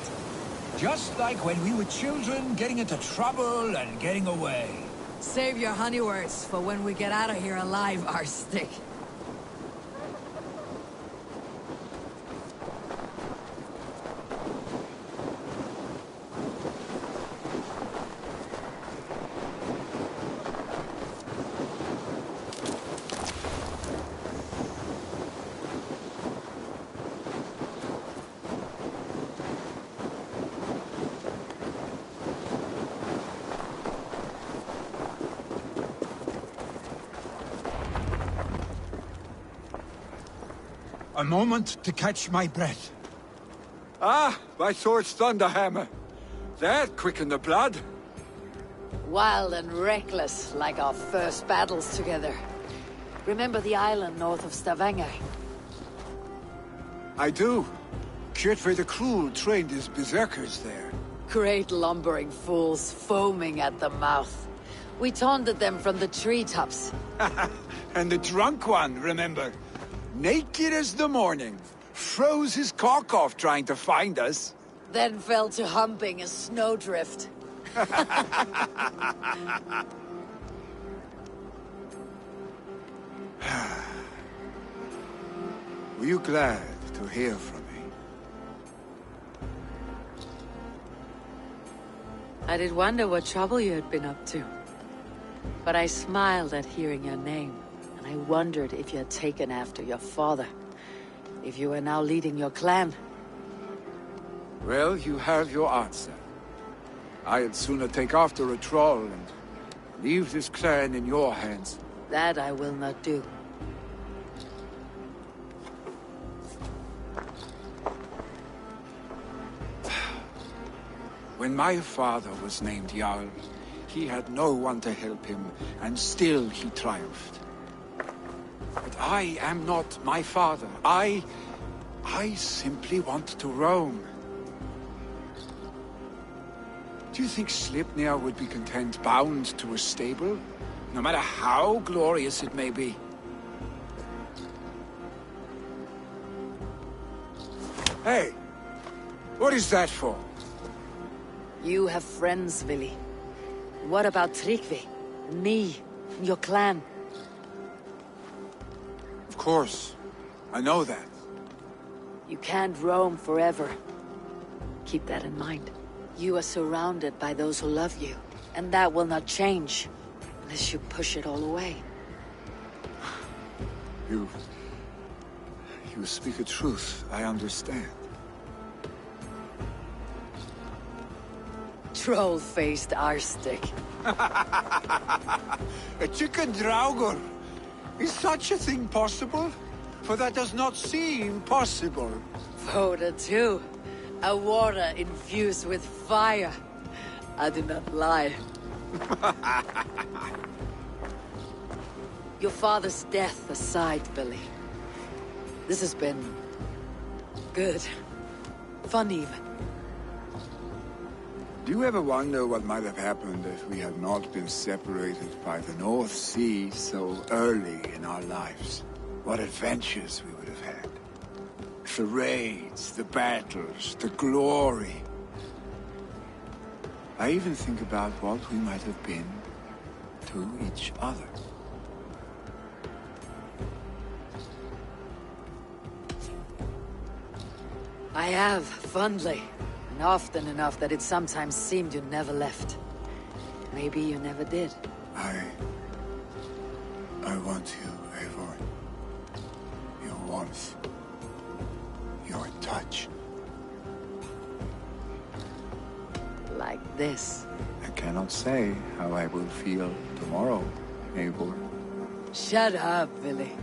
Just like when we were children, getting into trouble and getting away. Save your honey words for when we get out of here alive, Arstick. A moment to catch my breath. Ah, my sword's thunderhammer. That quickened the blood. Wild and reckless, like our first battles together. Remember the island north of Stavanger? I do. Kjotve the Cruel trained his berserkers there. Great lumbering fools, foaming at the mouth. We taunted them from the treetops. And the drunk one, remember? Naked as the morning. Froze his cock off trying to find us. Then fell to humping a snowdrift. Were you glad to hear from me? I did wonder what trouble you had been up to. But I smiled at hearing your name. I wondered if you had taken after your father. If you were now leading your clan. Well, you have your answer. I'd sooner take after a troll and leave this clan in your hands. That I will not do. When my father was named Jarl, he had no one to help him, and still he triumphed. But I am not my father. I simply want to roam. Do you think Sleipnir would be content bound to a stable? No matter how glorious it may be? Hey! What is that for? You have friends, Vili. What about Tryggvi? Me? Your clan? Of course. I know that. You can't roam forever. Keep that in mind. You are surrounded by those who love you, and that will not change unless you push it all away. You speak the truth. I understand. Troll-faced Arstick. A chicken Draugr. Is such a thing possible? For that does not seem possible. Voda too. A water infused with fire. I do not lie. Your father's death aside, Billy. This has been... good. Fun even. Do you ever wonder what might have happened if we had not been separated by the North Sea so early in our lives? What adventures we would have had. The raids, the battles, the glory. I even think about what we might have been to each other. I have, fondly. And often enough that it sometimes seemed you never left. Maybe you never did. I want you, Eivor. Your warmth. Your touch. Like this. I cannot say how I will feel tomorrow, Eivor. Shut up, Billy.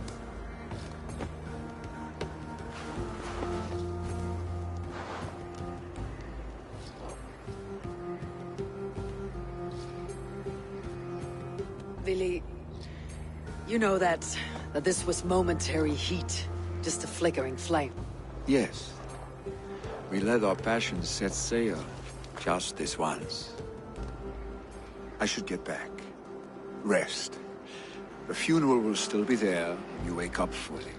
Billy, you know that this was momentary heat, just a flickering flame. Yes. We let our passions set sail, just this once. I should get back. Rest. The funeral will still be there when you wake up fully.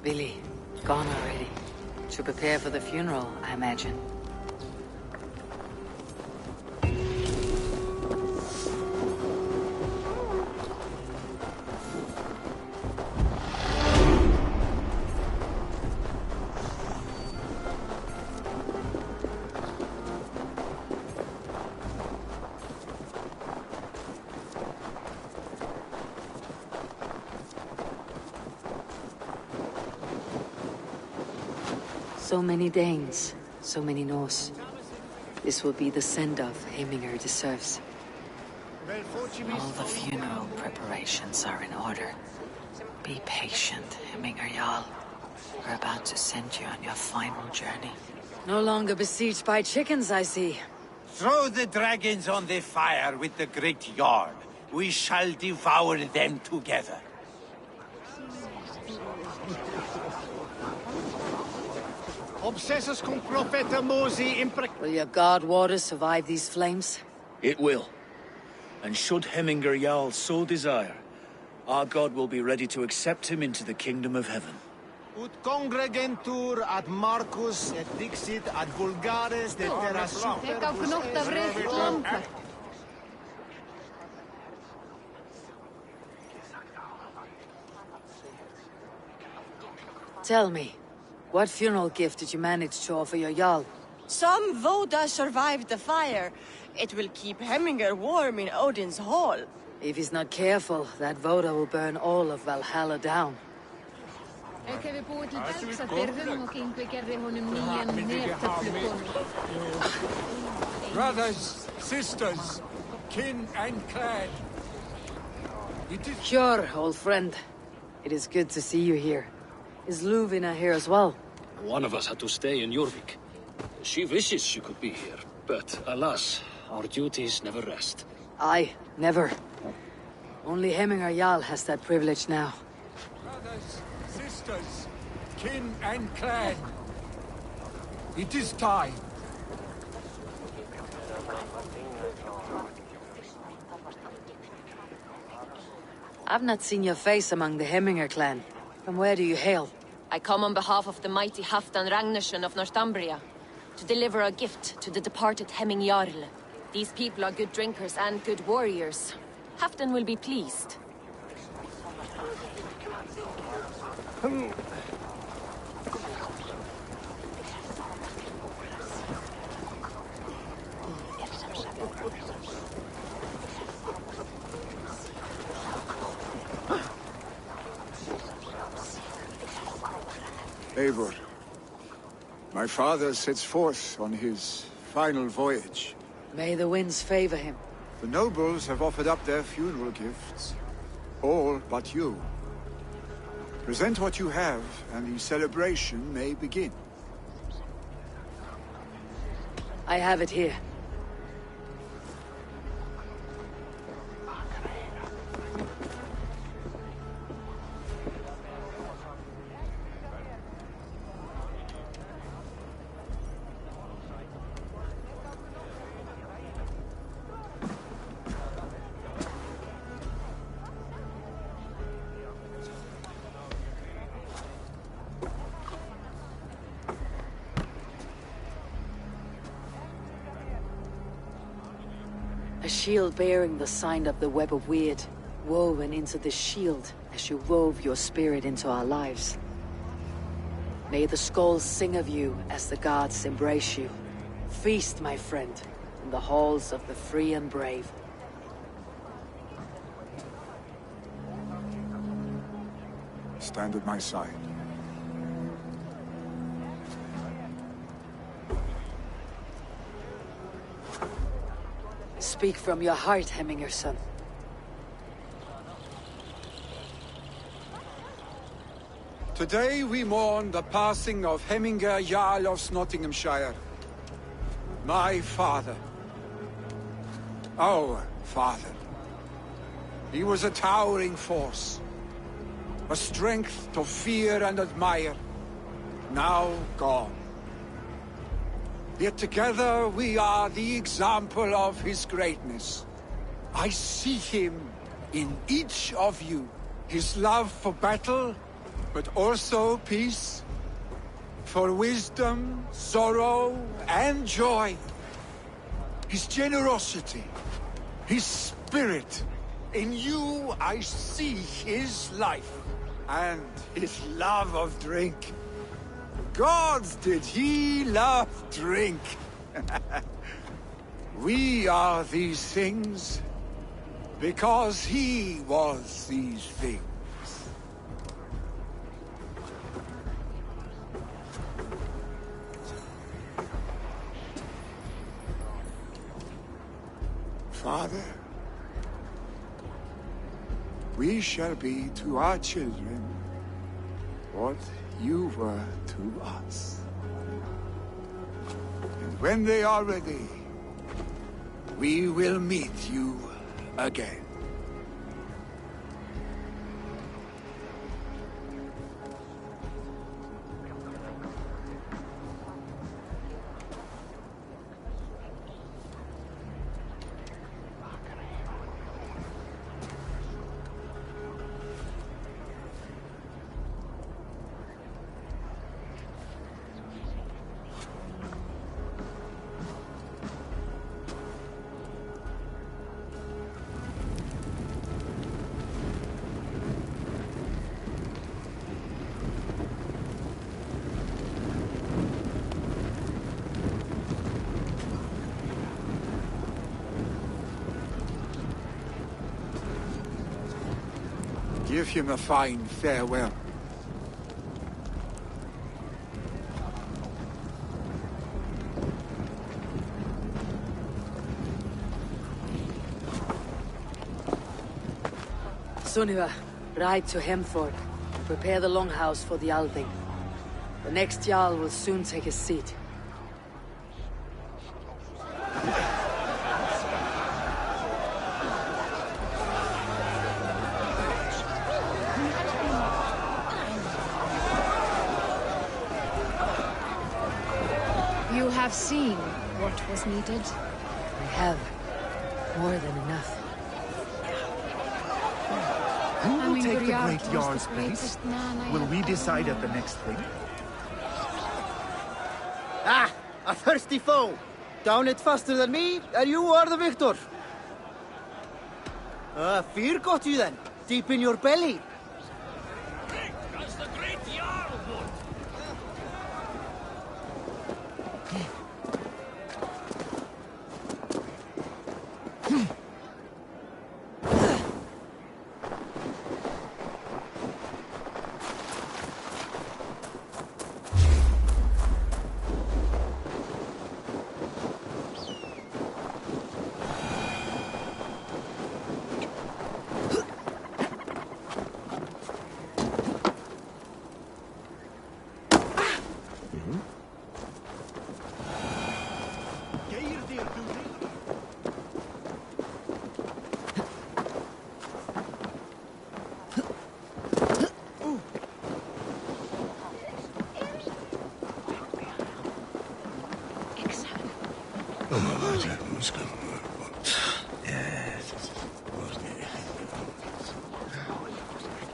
Billy, gone already. To prepare for the funeral, I imagine. So many Danes, so many Norse. This will be the send-off Heminger deserves. All the funeral preparations are in order. Be patient, Heminger Jarl. We're about to send you on your final journey. No longer besieged by chickens, I see. Throw the dragons on the fire with the great Jarl. We shall devour them together. Will your god water survive these flames? It will. And should Heminger Jarl so desire, our god will be ready to accept him into the kingdom of heaven. Ut congregentur ad Marcus et dixit ad vulgares de terra super. Tell me, what funeral gift did you manage to offer your Jarl? Some Voda survived the fire. It will keep Heminger warm in Odin's hall. If he's not careful, that Voda will burn all of Valhalla down. Brothers, sisters, kin and clan. Sure, old friend. It is good to see you here. Is Luvina here as well? One of us had to stay in Jorvik. She wishes she could be here, but alas, our duties never rest. Aye, never. Only Heminger Jarl has that privilege now. Brothers, sisters, kin and clan. It is time. I've not seen your face among the Heminger clan. From where do you hail? I come on behalf of the mighty Halfdan Ragnarsson of Northumbria to deliver a gift to the departed Hemming Jarl. These people are good drinkers and good warriors. Halfdan will be pleased. Eivor, my father sets forth on his final voyage. May the winds favor him. The nobles have offered up their funeral gifts. All but you. Present what you have, and the celebration may begin. I have it here. A shield bearing the sign of the Web of Weird, woven into the shield as you wove your spirit into our lives. May the skulls sing of you as the gods embrace you. Feast, my friend, in the halls of the free and brave. Stand at my side. Speak from your heart, Heminger son. Today we mourn the passing of Heminger Jarl of Nottinghamshire. My father. Our father. He was a towering force. A strength to fear and admire. Now gone. Yet together we are the example of his greatness. I see him in each of you. His love for battle, but also peace. For wisdom, sorrow, and joy. His generosity, his spirit. In you I see his life, and his love of drink. Gods, did he love drink! We are these things because he was these things. Father, we shall be to our children what you were to us. And when they are ready, we will meet you again. Give him a fine farewell. Sunniva, ride to Hemthorpe and prepare the longhouse for the Althing. The next Jarl will soon take his seat. You have seen what was needed? I have. More than enough. Who will take the Guriard great was Jarl's the place? greatest man I Will have we ever decide at known. the next thing? Ah, a thirsty foe! Down it faster than me, and you are the victor! Fear got you then, deep in your belly. As the great Jarl would.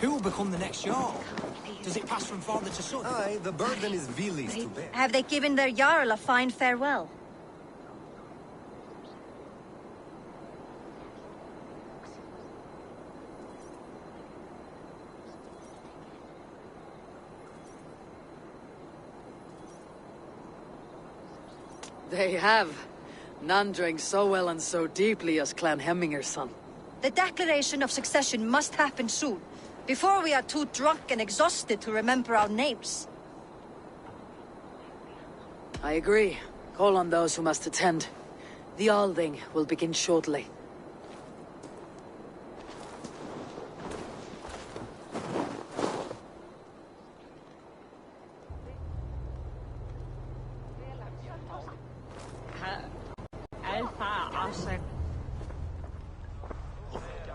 Who will become the next Jarl? Does it pass from father to son? Aye, the burden is Vili's to bear. Have they given their Jarl a fine farewell? They have. None drank so well and so deeply as Clan Hemminger's son. The declaration of succession must happen soon, before we are too drunk and exhausted to remember our names. I agree. Call on those who must attend. The Althing will begin shortly.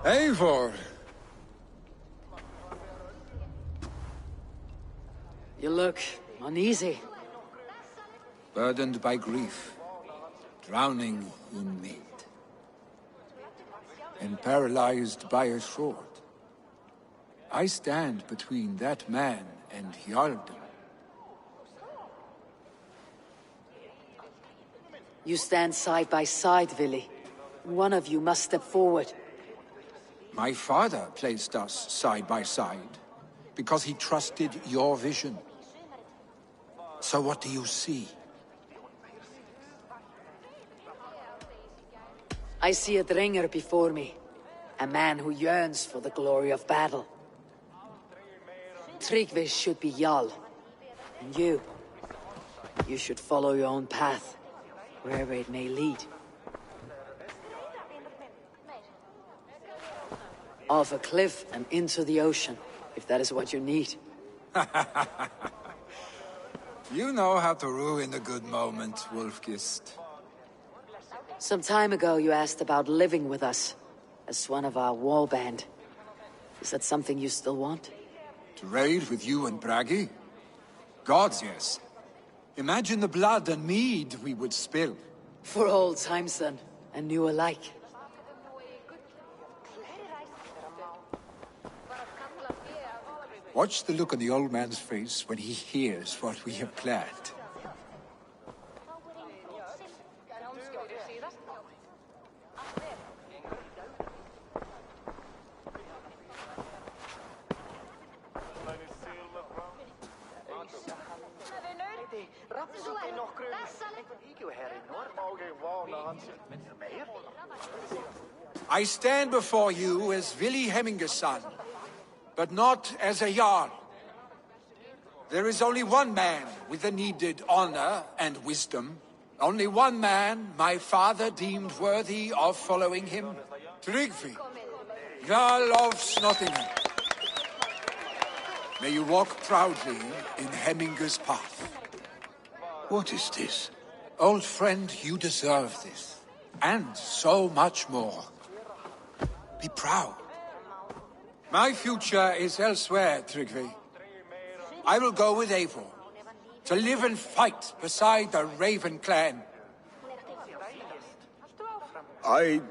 Eivor! You look uneasy. Burdened by grief, drowning in mead, and paralyzed by a sword. I stand between that man and Hjalden. You stand side by side, Vili. One of you must step forward. My father placed us side by side, because he trusted your vision. So what do you see? I see a Dringer before me. A man who yearns for the glory of battle. Tryggvi should be Jarl. And you should follow your own path, wherever it may lead. Off a cliff and into the ocean, if that is what you need. You know how to ruin a good moment, Wolfgist. Some time ago you asked about living with us, as one of our warband. Is that something you still want? To raid with you and Bragi? Gods, yes. Imagine the blood and mead we would spill. For old times then, and new alike. Watch the look on the old man's face when he hears what we have planned. I stand before you as Vili Hemminger's son, but not as a Jarl. There is only one man with the needed honor and wisdom. Only one man my father deemed worthy of following him. Tryggvi, Jarl of Snottingham. May you walk proudly in Hemminger's path. What is this? Old friend, you deserve this. And so much more. Be proud. My future is elsewhere, Tryggvi. I will go with Eivor, to live and fight beside the Raven clan. I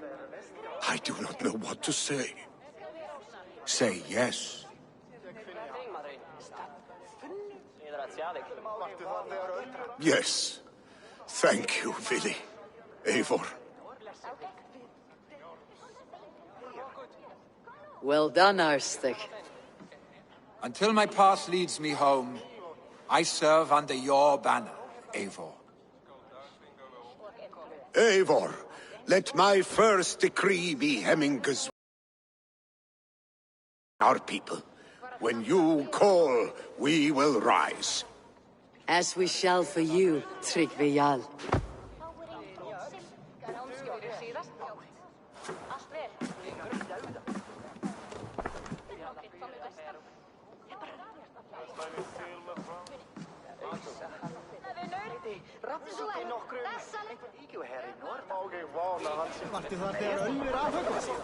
do not know what to say. Say yes. Yes. Thank you, Vili. Eivor. Well done, Arstig. Until my path leads me home, I serve under your banner, Eivor. Eivor, let my first decree be Hemminger's. Our people. When you call, we will rise. As we shall for you, Tryggvi Jarl. Vartu þar þegar Ölvir afhöggva sig?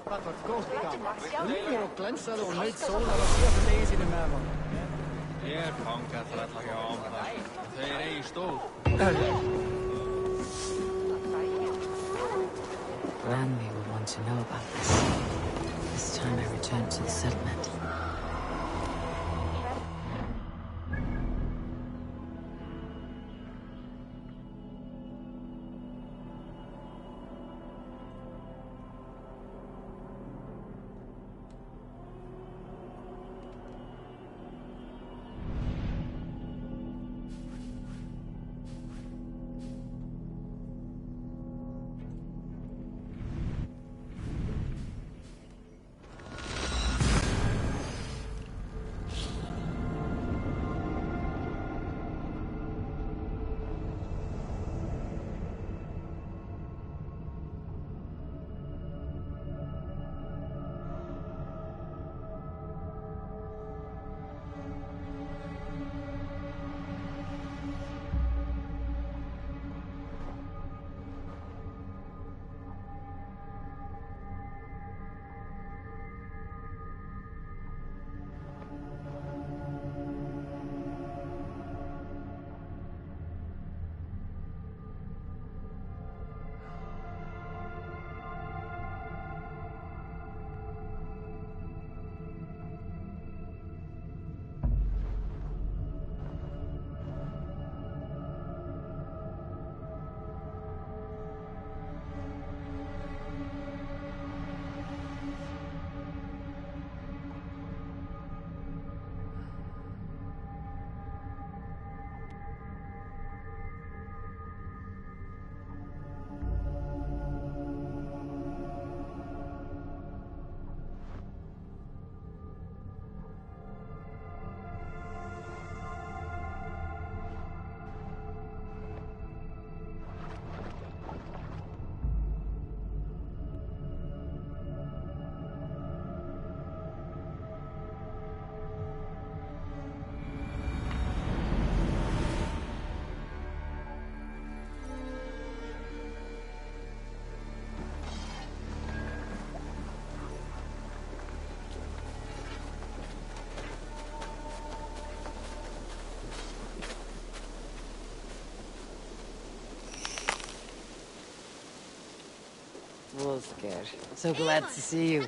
Það var gott gaman. Ölvir og glensaði og naut sólar á síðasta degi sínu með honum. Ég fangað þrælla hjá ámðar. Þeir eigi stóð. Ranvi will want to know about this. This time I return to the settlement. Wolfgar, so glad to see you.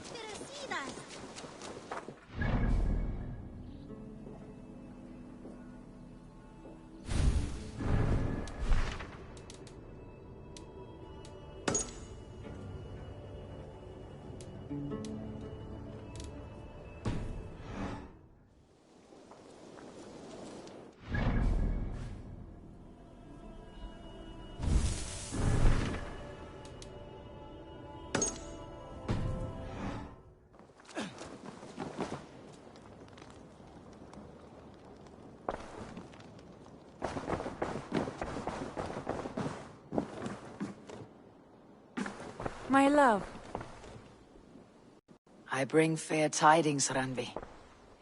My love. I bring fair tidings, Randvi.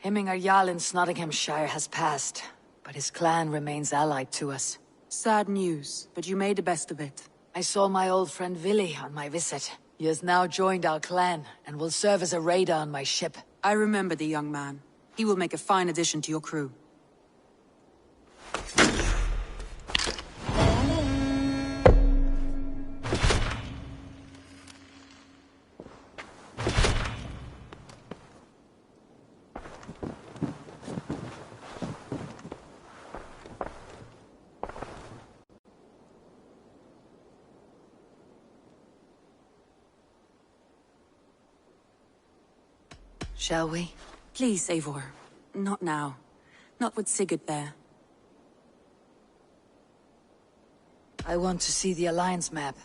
Hemminger Jarl in Nottinghamshire has passed, but his clan remains allied to us. Sad news, but you made the best of it. I saw my old friend Willi on my visit. He has now joined our clan, and will serve as a raider on my ship. I remember the young man. He will make a fine addition to your crew. Shall we? Please, Eivor. Not now. Not with Sigurd there. I want to see the Alliance map.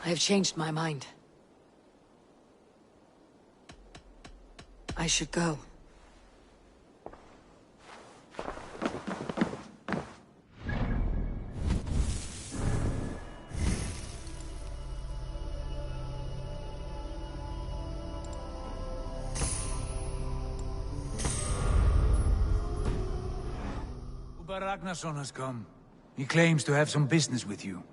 I have changed my mind. I should go. Valhalla has come. He claims to have some business with you.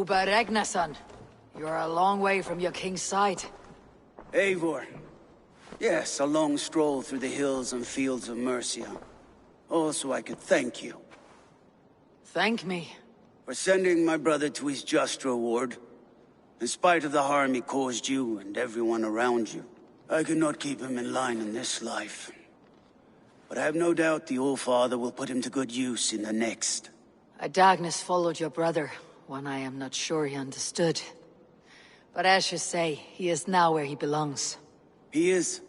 Valhalla, you are a long way from your king's side. Eivor. Yes, a long stroll through the hills and fields of Mercia. Also, I could thank you. Thank me? For sending my brother to his just reward. In spite of the harm he caused you and everyone around you. I could not keep him in line in this life. But I have no doubt the All-Father will put him to good use in the next. Adagnes followed your brother, one I am not sure he understood. But as you say, he is now where he belongs. He is.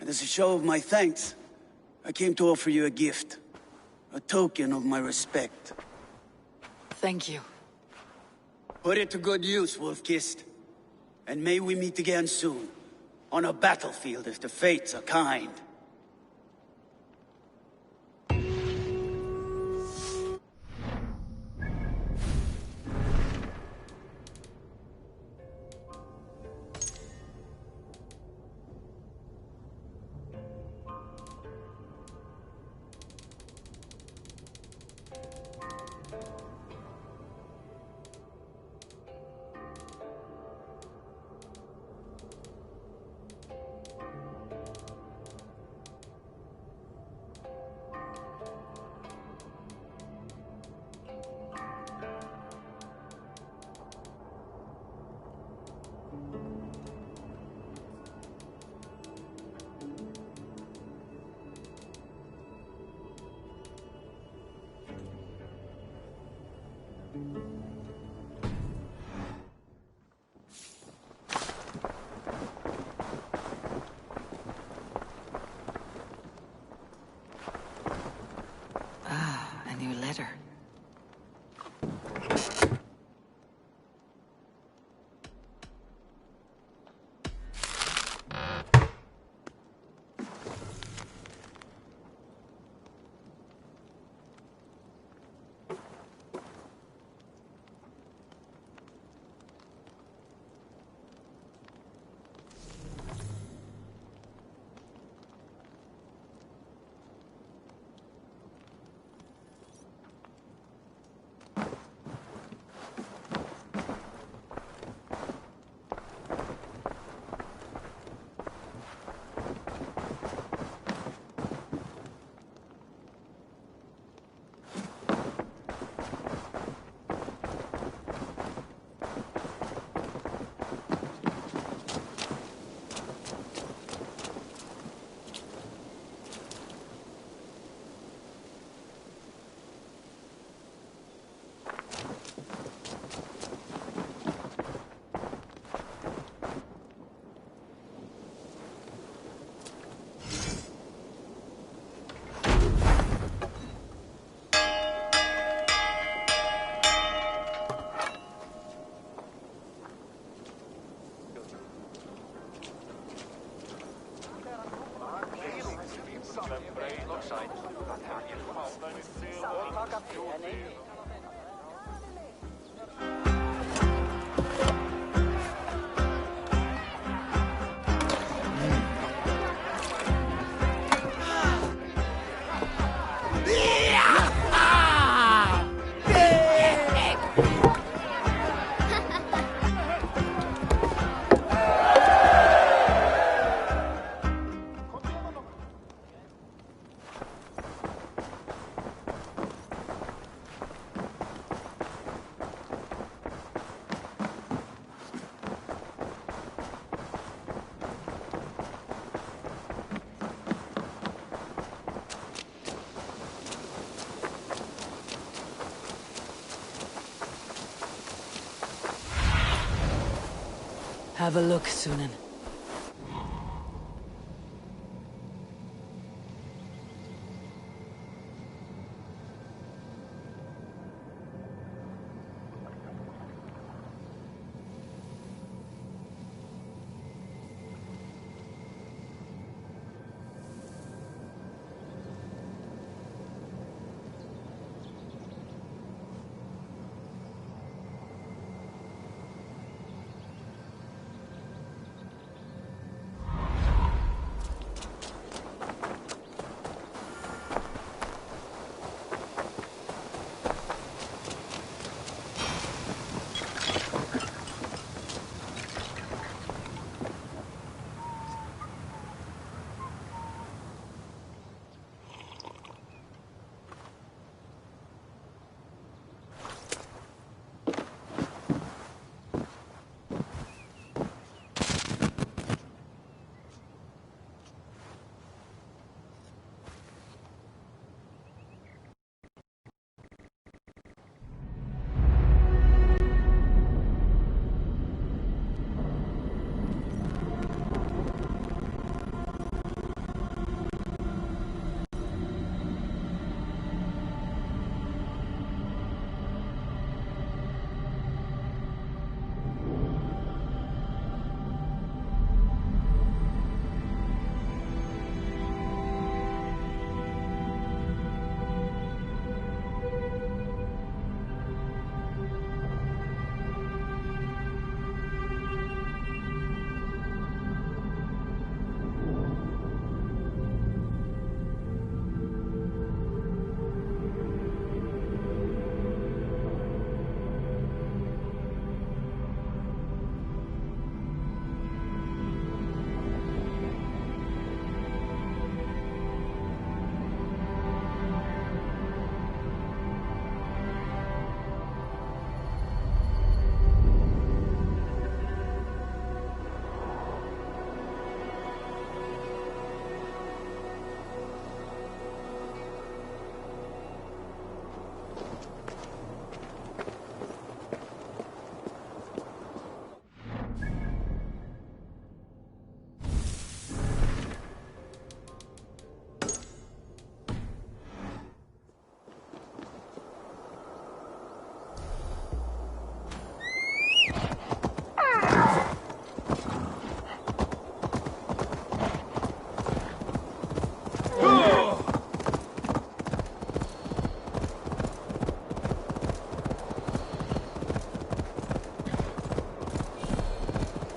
And as a show of my thanks, I came to offer you a gift. A token of my respect. Thank you. Put it to good use, Wolfkist. And may we meet again soon. On a battlefield if the fates are kind. Ah, a new letter. Have a look, Sunan.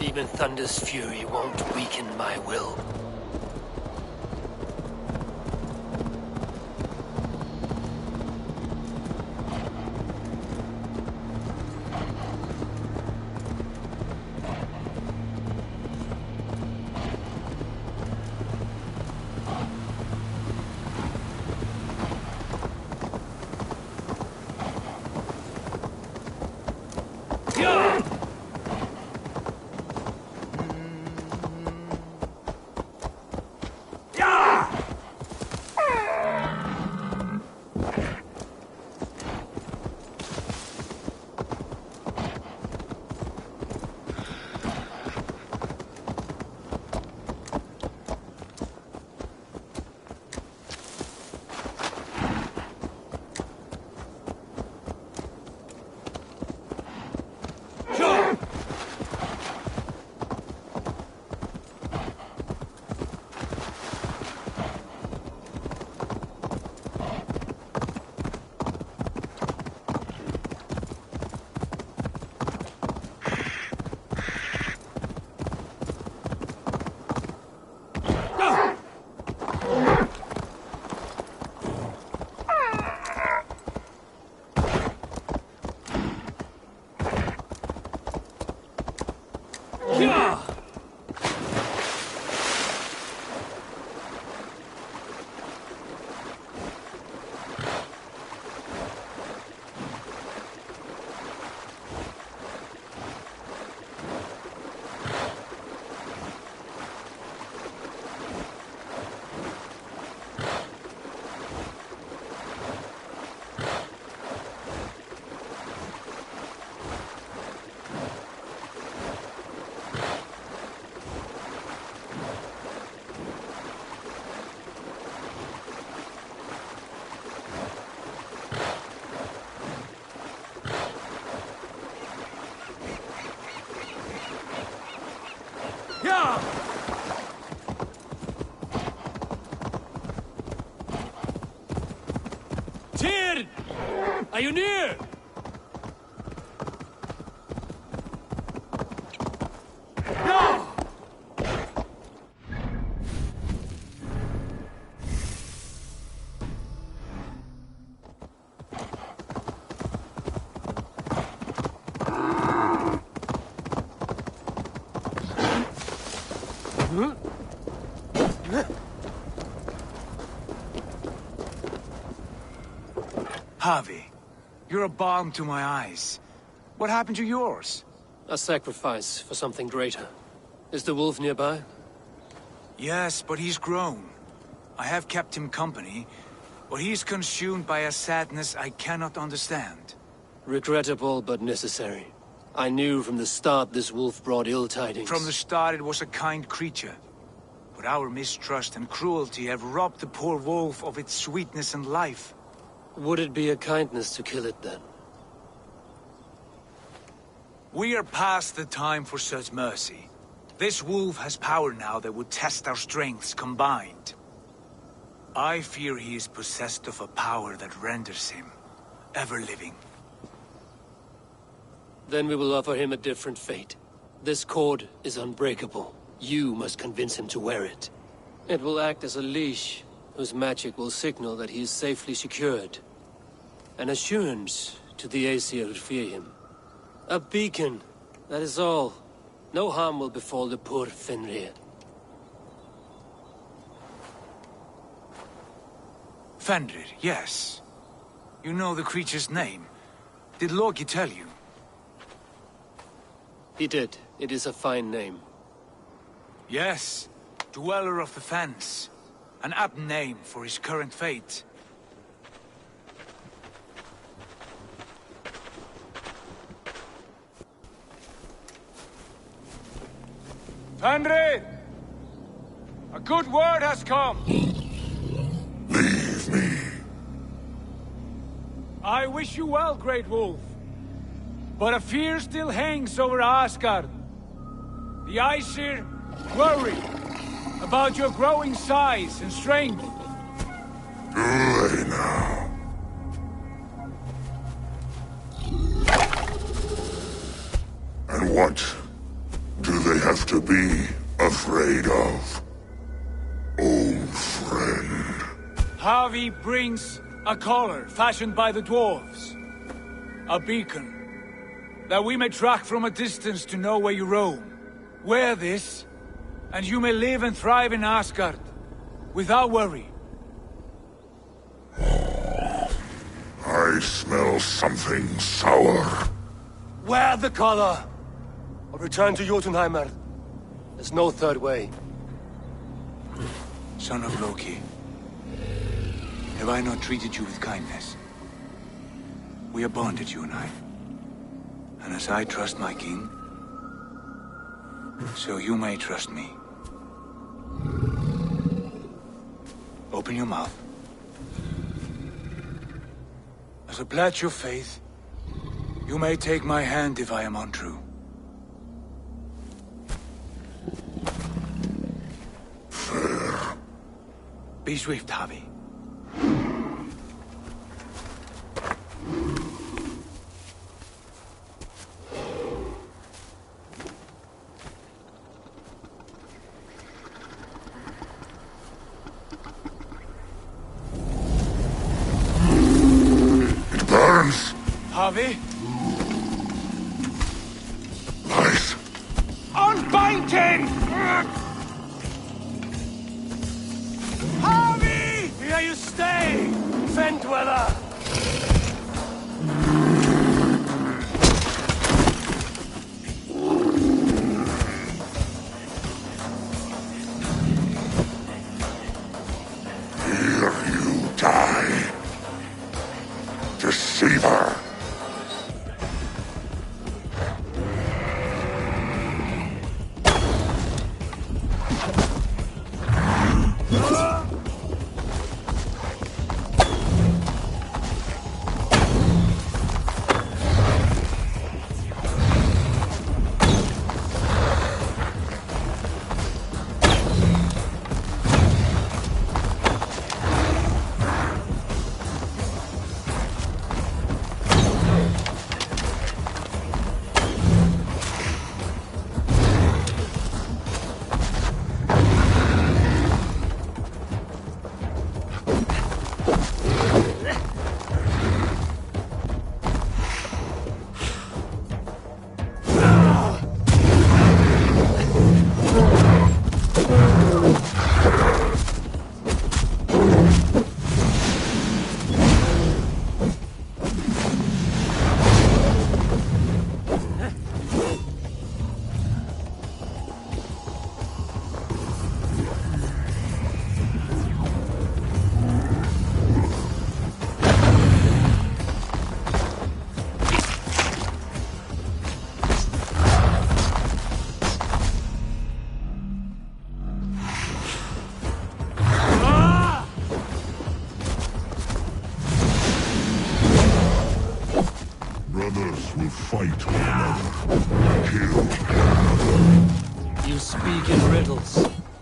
Even Thunder's fury won't weaken my will. Tyr! Are you near? No! Harvey, you're a balm to my eyes. What happened to yours? A sacrifice for something greater. Is the wolf nearby? Yes, but he's grown. I have kept him company, but he's consumed by a sadness I cannot understand. Regrettable, but necessary. I knew from the start this wolf brought ill tidings. From the start it was a kind creature. But our mistrust and cruelty have robbed the poor wolf of its sweetness and life. Would it be a kindness to kill it, then? We are past the time for such mercy. This wolf has power now that would test our strengths combined. I fear he is possessed of a power that renders him ever-living. Then we will offer him a different fate. This cord is unbreakable. You must convince him to wear it. It will act as a leash, whose magic will signal that he is safely secured. An assurance to the Aesir who fear him. A beacon, that is all. No harm will befall the poor Fenrir. Fenrir, yes. You know the creature's name. Did Loki tell you? He did. It is a fine name. Yes. Dweller of the Fens. An apt name for his current fate. Fenrir! A good word has come! Leave me. I wish you well, Great Wolf. But a fear still hangs over Asgard. The Aesir worry about your growing size and strength. Too late now. And what do they have to be afraid of? Old friend. Harvey brings a collar fashioned by the dwarves. A beacon. That we may track from a distance to know where you roam. Wear this, and you may live and thrive in Asgard, without worry. I smell something sour. Wear the collar! Or return to Jotunheimer. There's no third way. Son of Loki, have I not treated you with kindness? We are bonded, you and I. And as I trust my king, so you may trust me. Open your mouth. As a pledge of faith, you may take my hand if I am untrue. Fair. Be swift, Harvey. Harvey? Lies. Unbind him! Harvey! Here you stay, Fen Dweller! Here you die. Deceiver. brothers will fight one another, kill one another. You speak in riddles.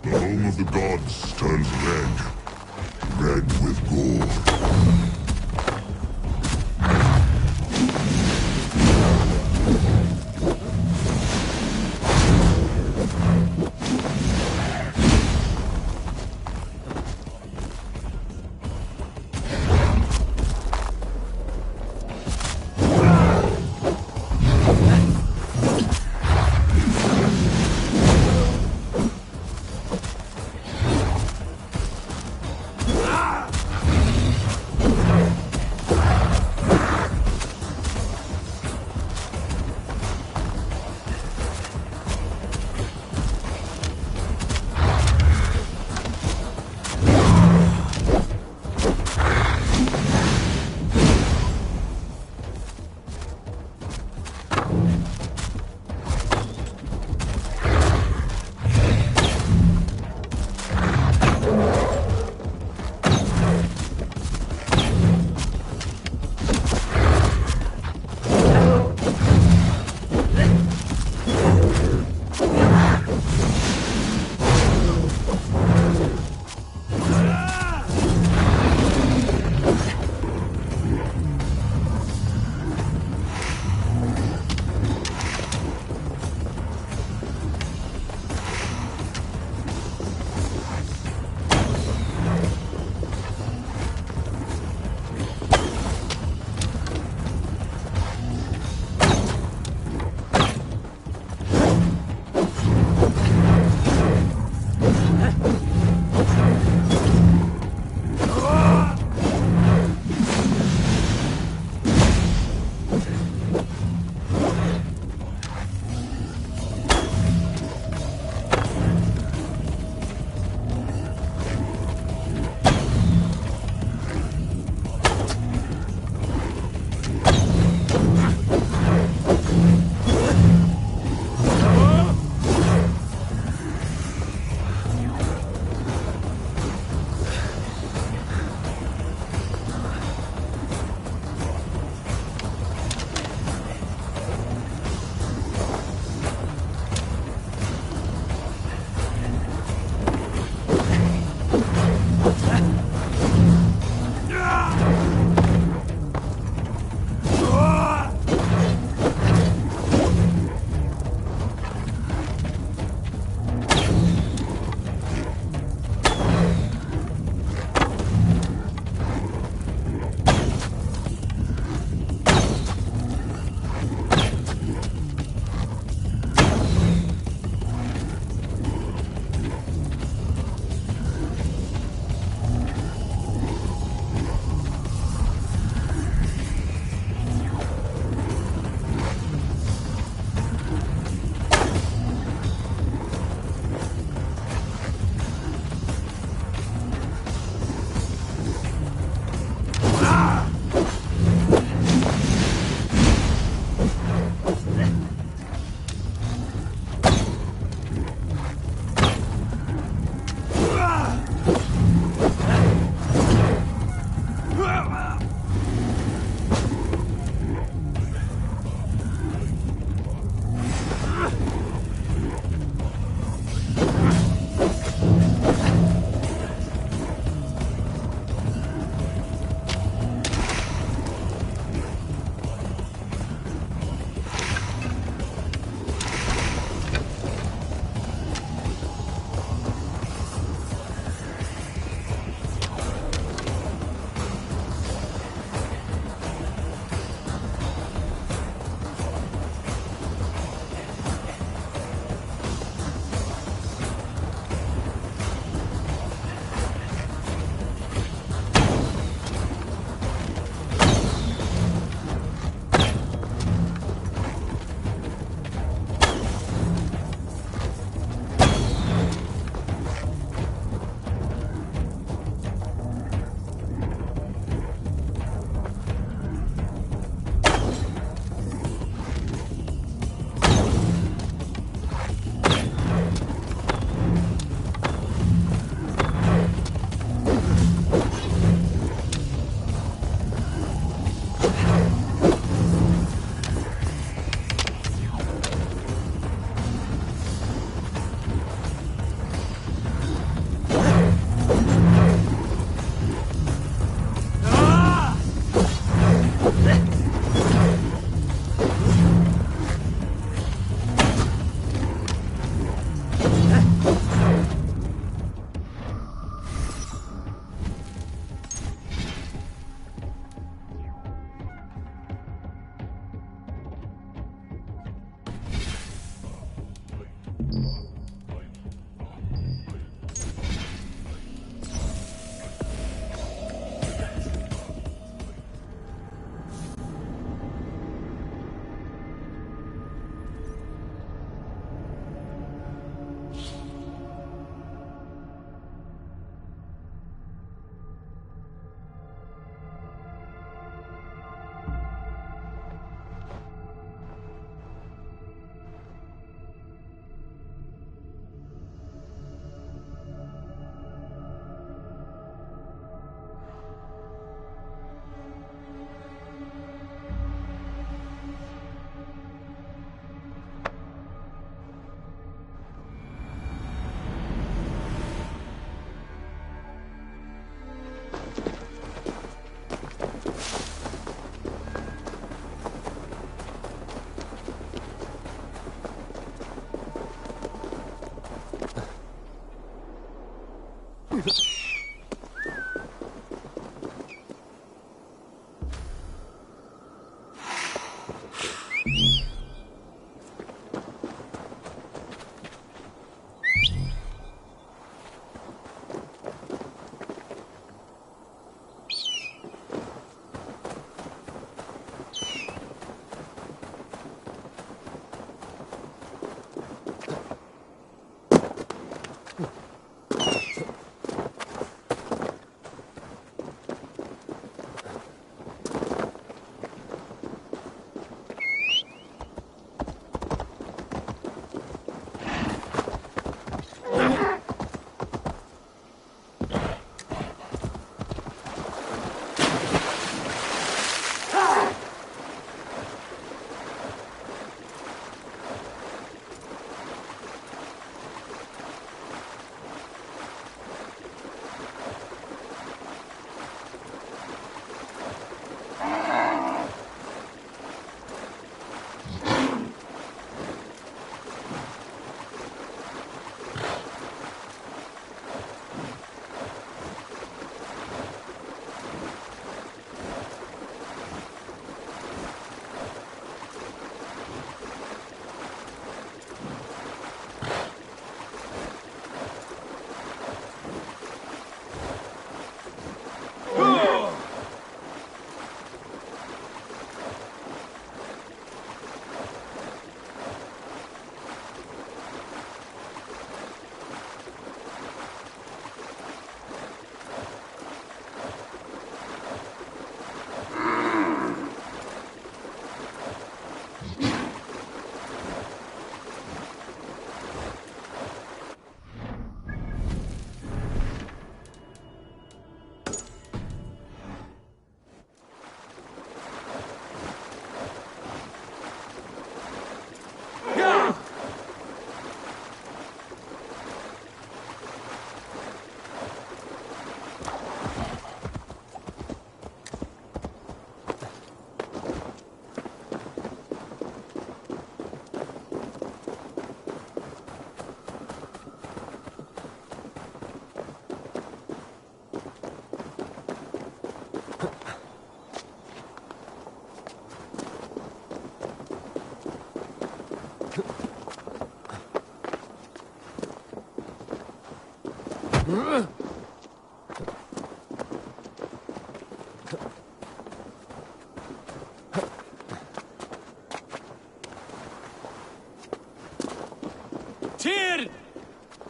The home of the gods turns red with gore.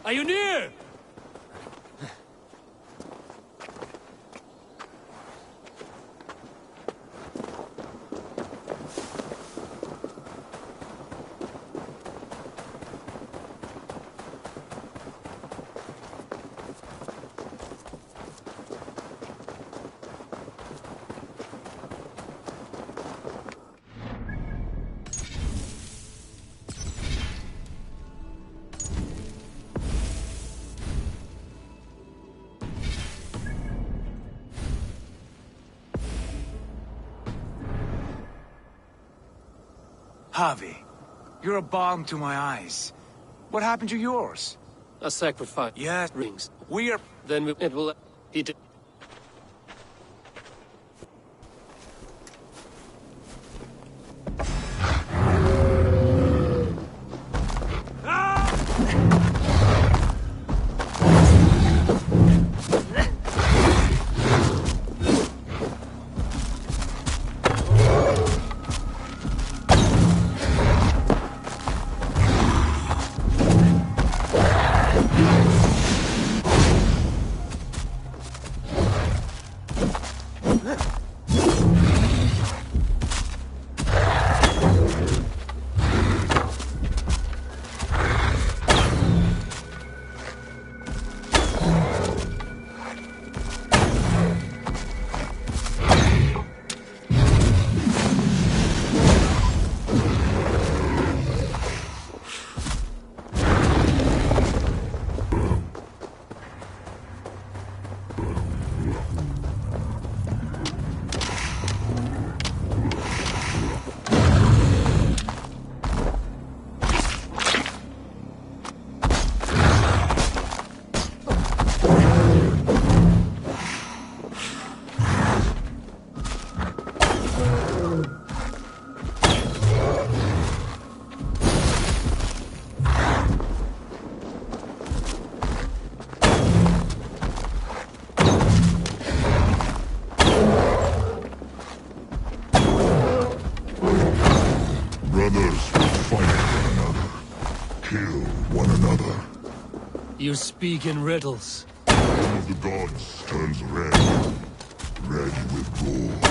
Are you near? Javi, you're a balm to my eyes. What happened to yours? A sacrifice. Yes. Rings. We are... Then it will... It... You speak in riddles. One of the gods turns red. Red with gold.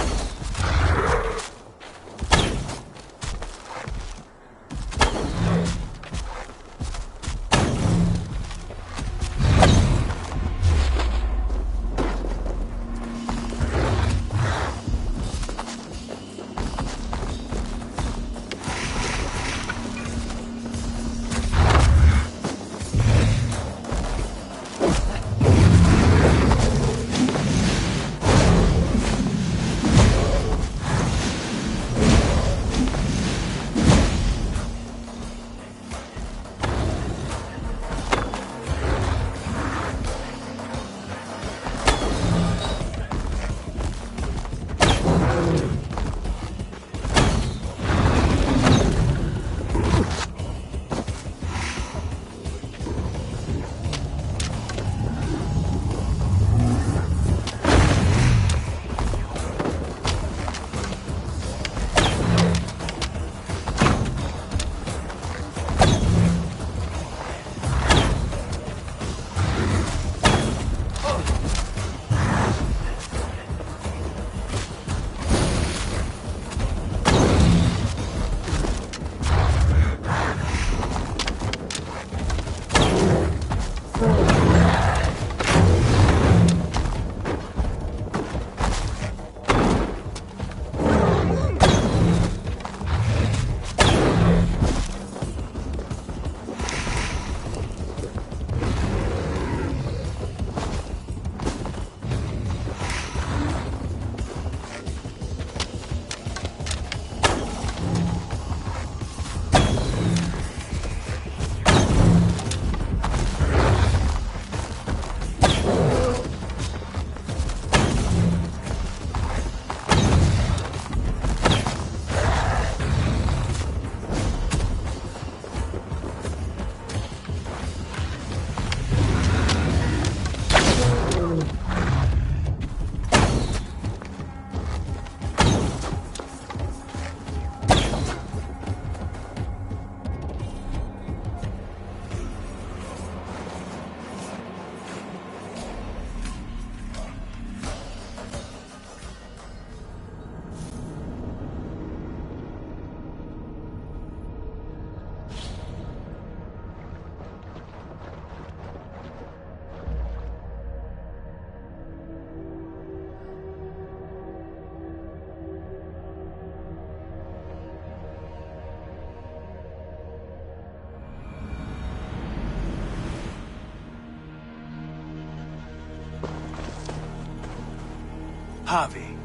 Harvey,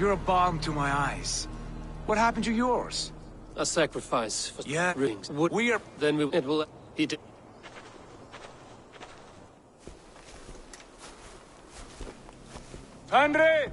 you're a balm to my eyes. What happened to yours? A sacrifice for rings. We are... Then it will... He did... Henry!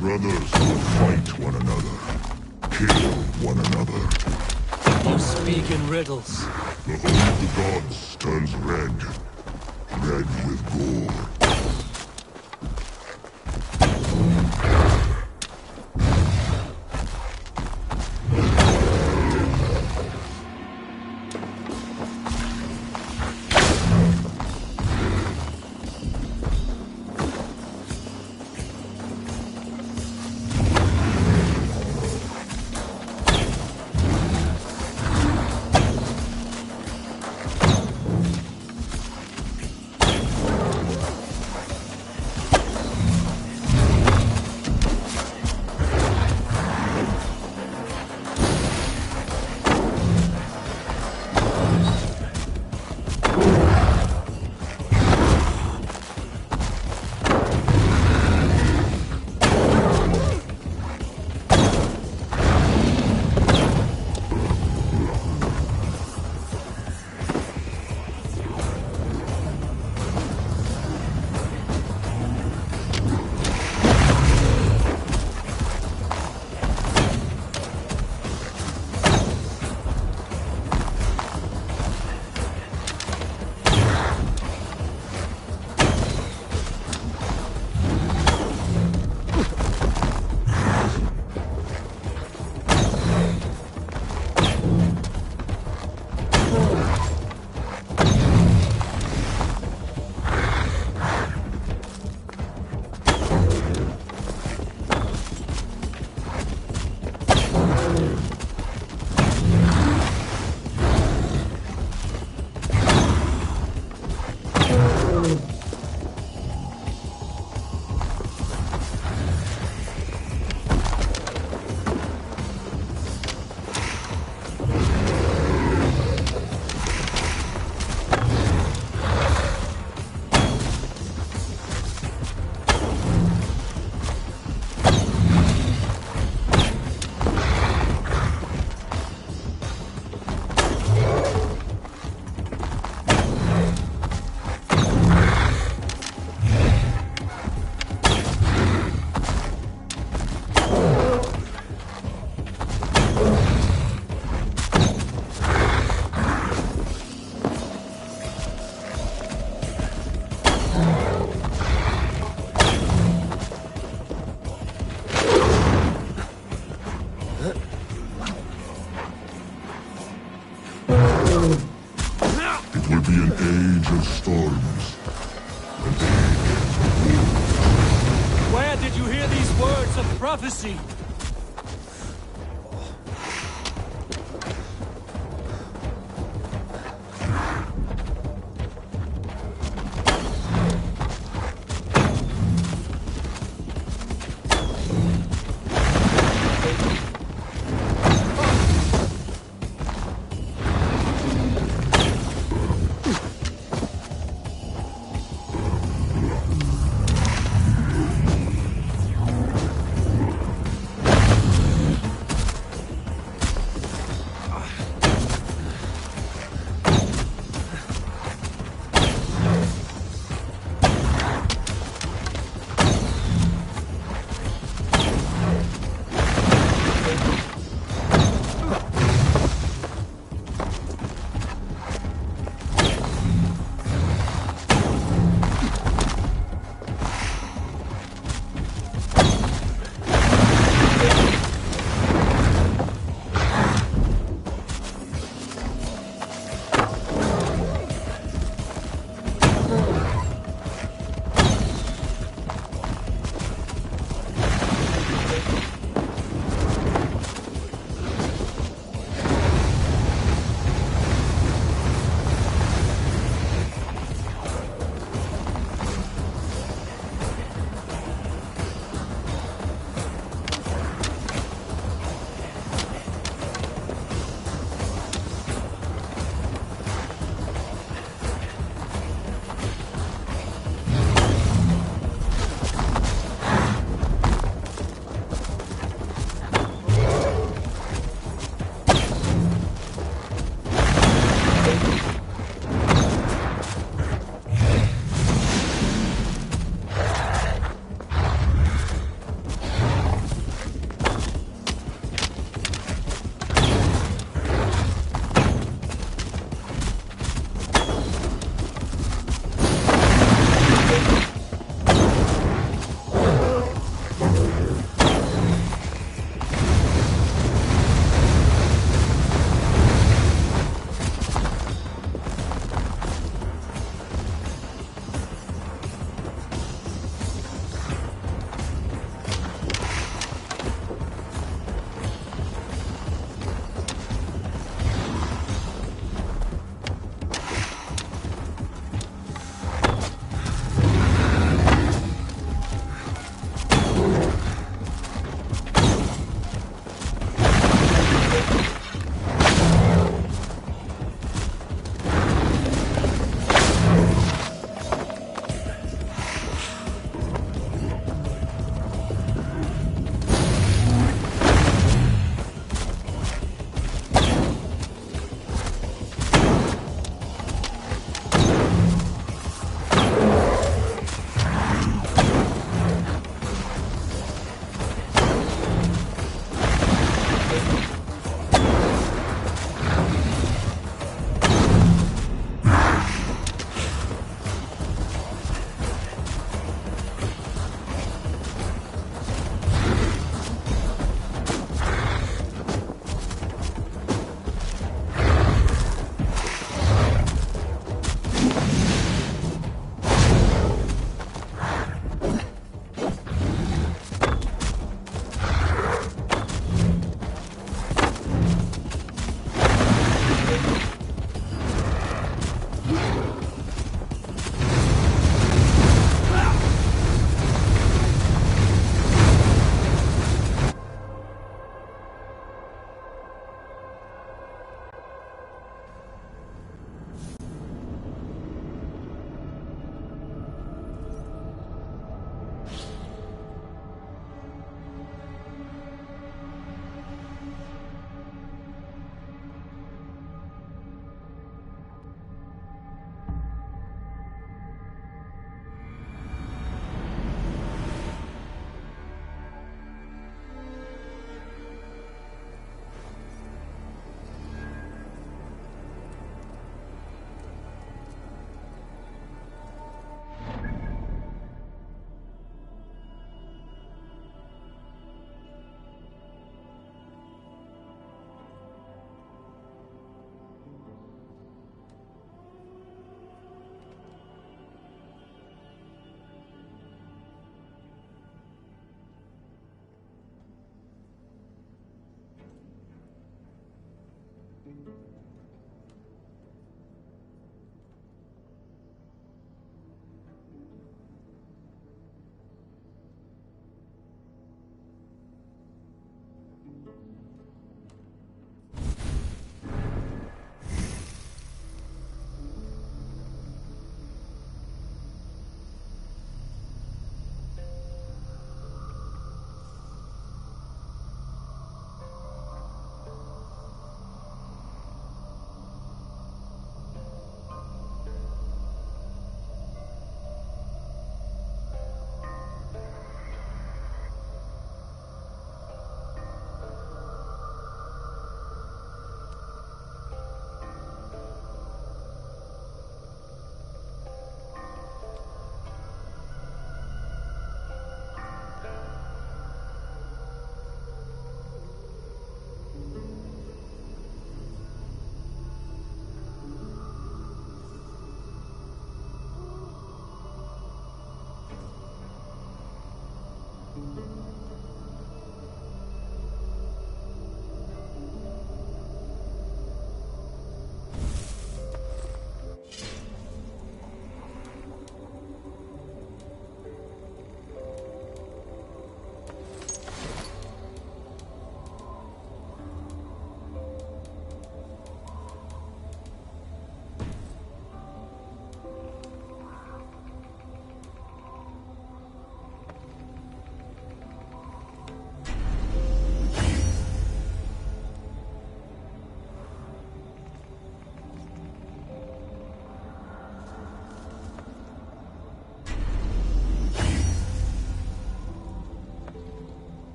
Brothers will fight one another, kill one another. You speak in riddles. The hope of the gods turns red, red with gore. Where did you hear these words of prophecy?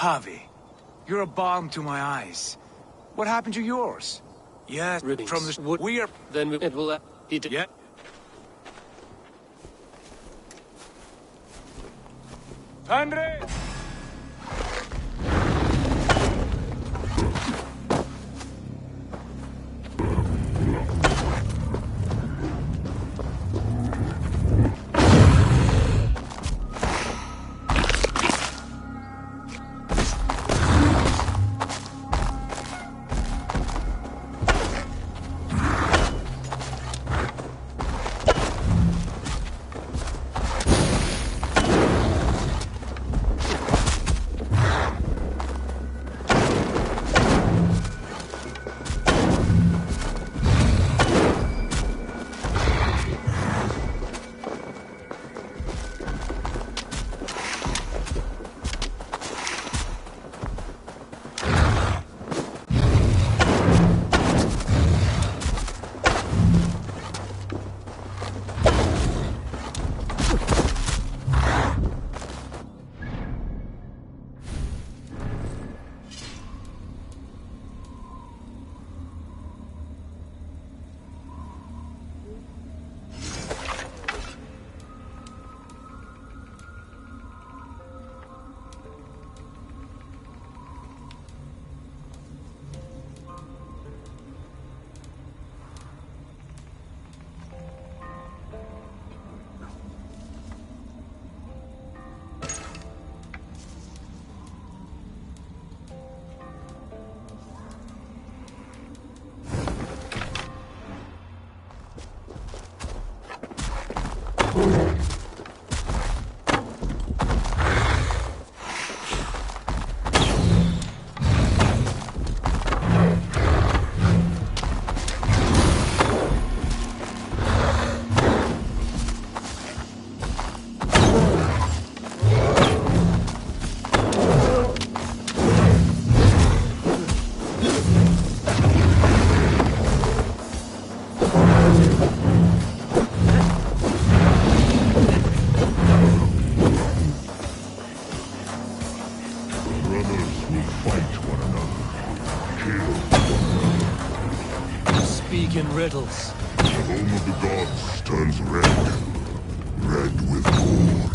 Javi, you're a balm to my eyes. What happened to yours? Yes, from the wood. We are. Then it will. Yeah. Andre! speak in riddles. The home of the gods turns red. Red with gore.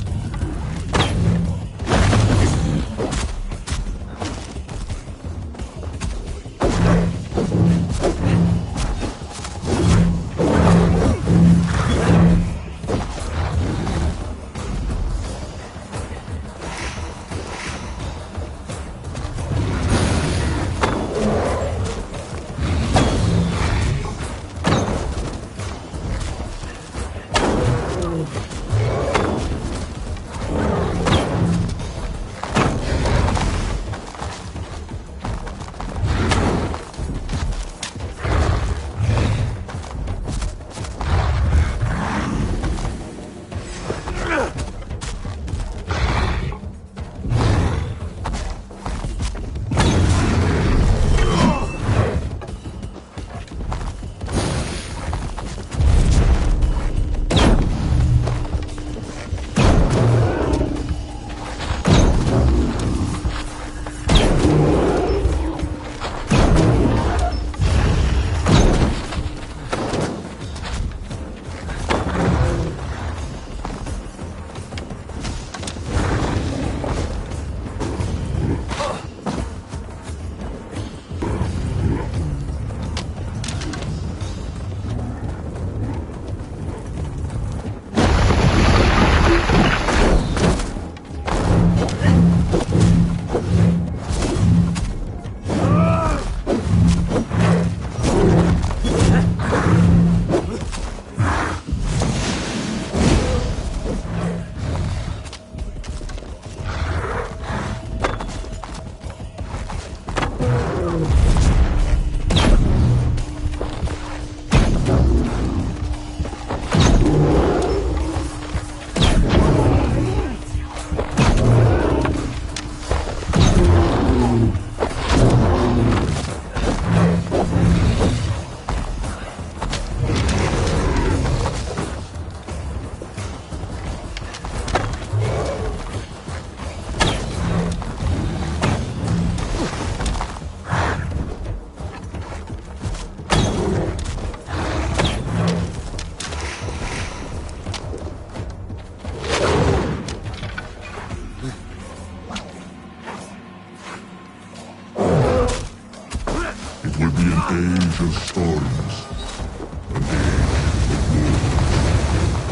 Age of storms.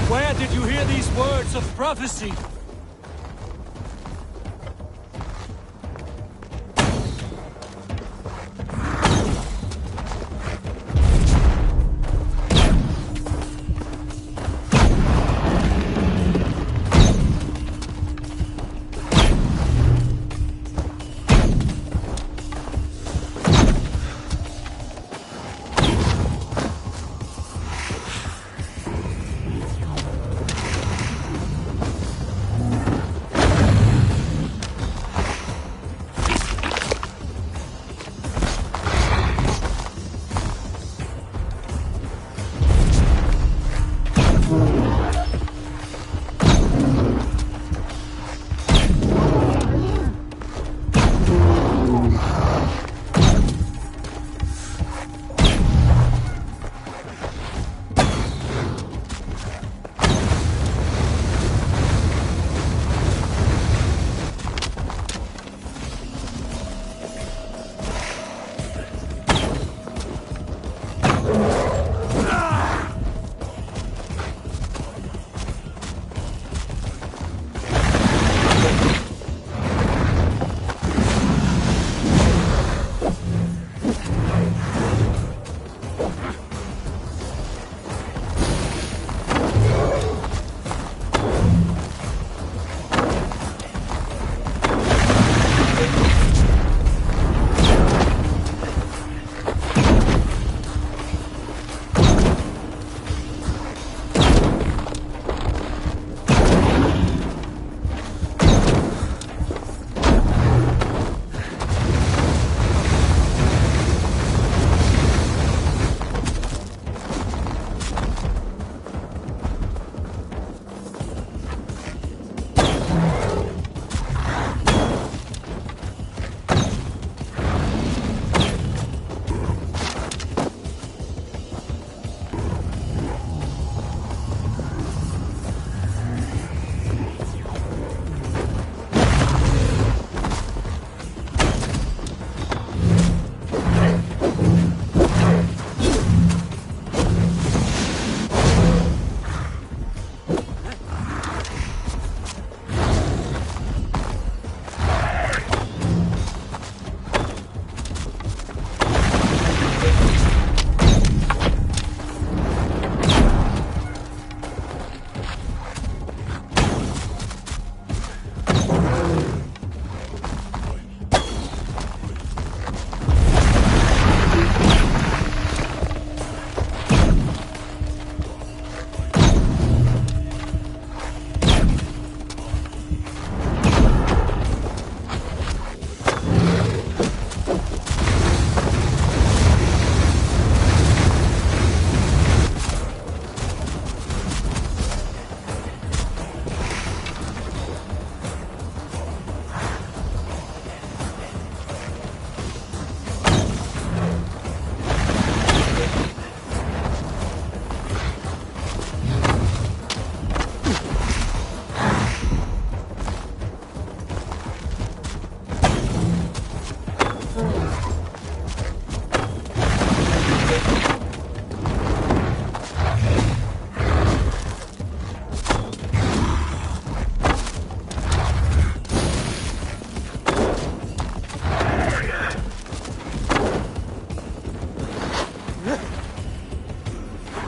Where did you hear these words of prophecy?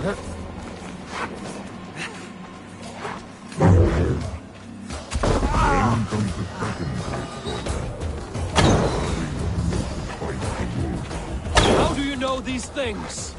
How do you know these things?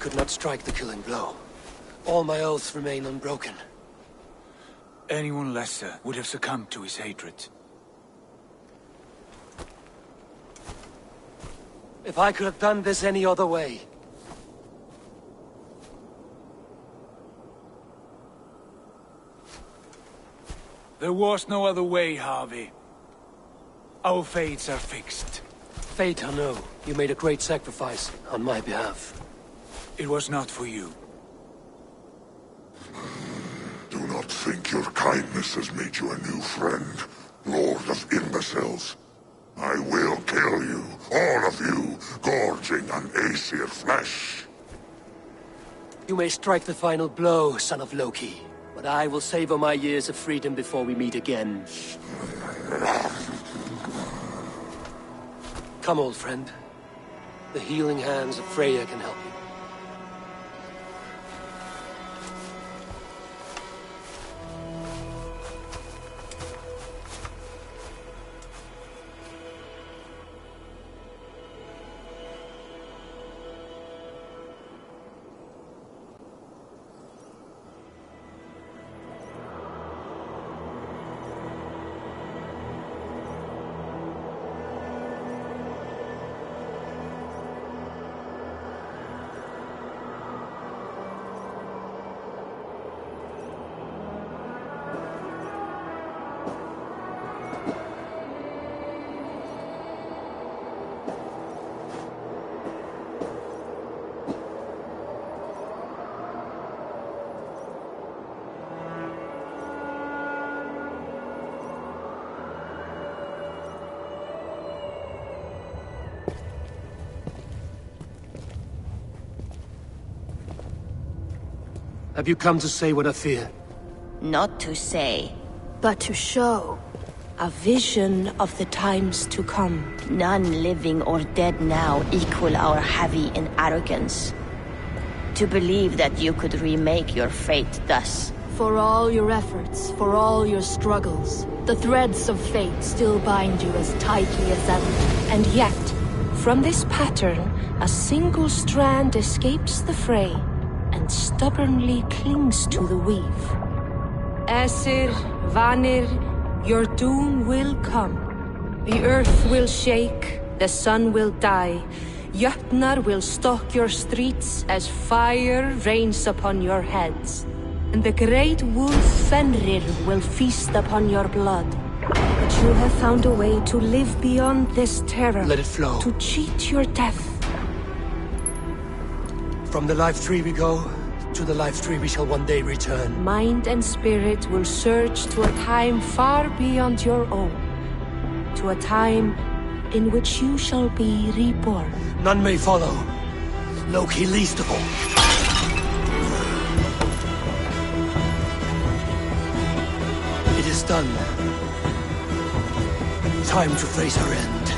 could not strike the killing blow. All my oaths remain unbroken. Anyone lesser would have succumbed to his hatred. If I could have done this any other way... There was no other way, Harvey. Our fates are fixed. Fate, I know. You made a great sacrifice on my behalf. It was not for you. Do not think your kindness has made you a new friend, Lord of Imbeciles. I will kill you, all of you, gorging on Aesir flesh. You may strike the final blow, son of Loki, but I will savor my years of freedom before we meet again. Come, old friend. The healing hands of Freya can help you. Have you come to say what I fear? Not to say, but to show. A vision of the times to come. None living or dead now equal our heavy in arrogance. To believe that you could remake your fate thus. For all your efforts, for all your struggles, the threads of fate still bind you as tightly as ever. And yet, from this pattern, a single strand escapes the fray and stubbornly clings to the weave. Aesir, Vanir, your doom will come. The earth will shake, the sun will die. Jötnar will stalk your streets as fire rains upon your heads. And the great wolf Fenrir will feast upon your blood. But you have found a way to live beyond this terror. Let it flow. To cheat your death. From the life tree we go, to the life tree we shall one day return. Mind and spirit will surge to a time far beyond your own. To a time in which you shall be reborn. None may follow. Loki least of all. It is done. Time to face our end.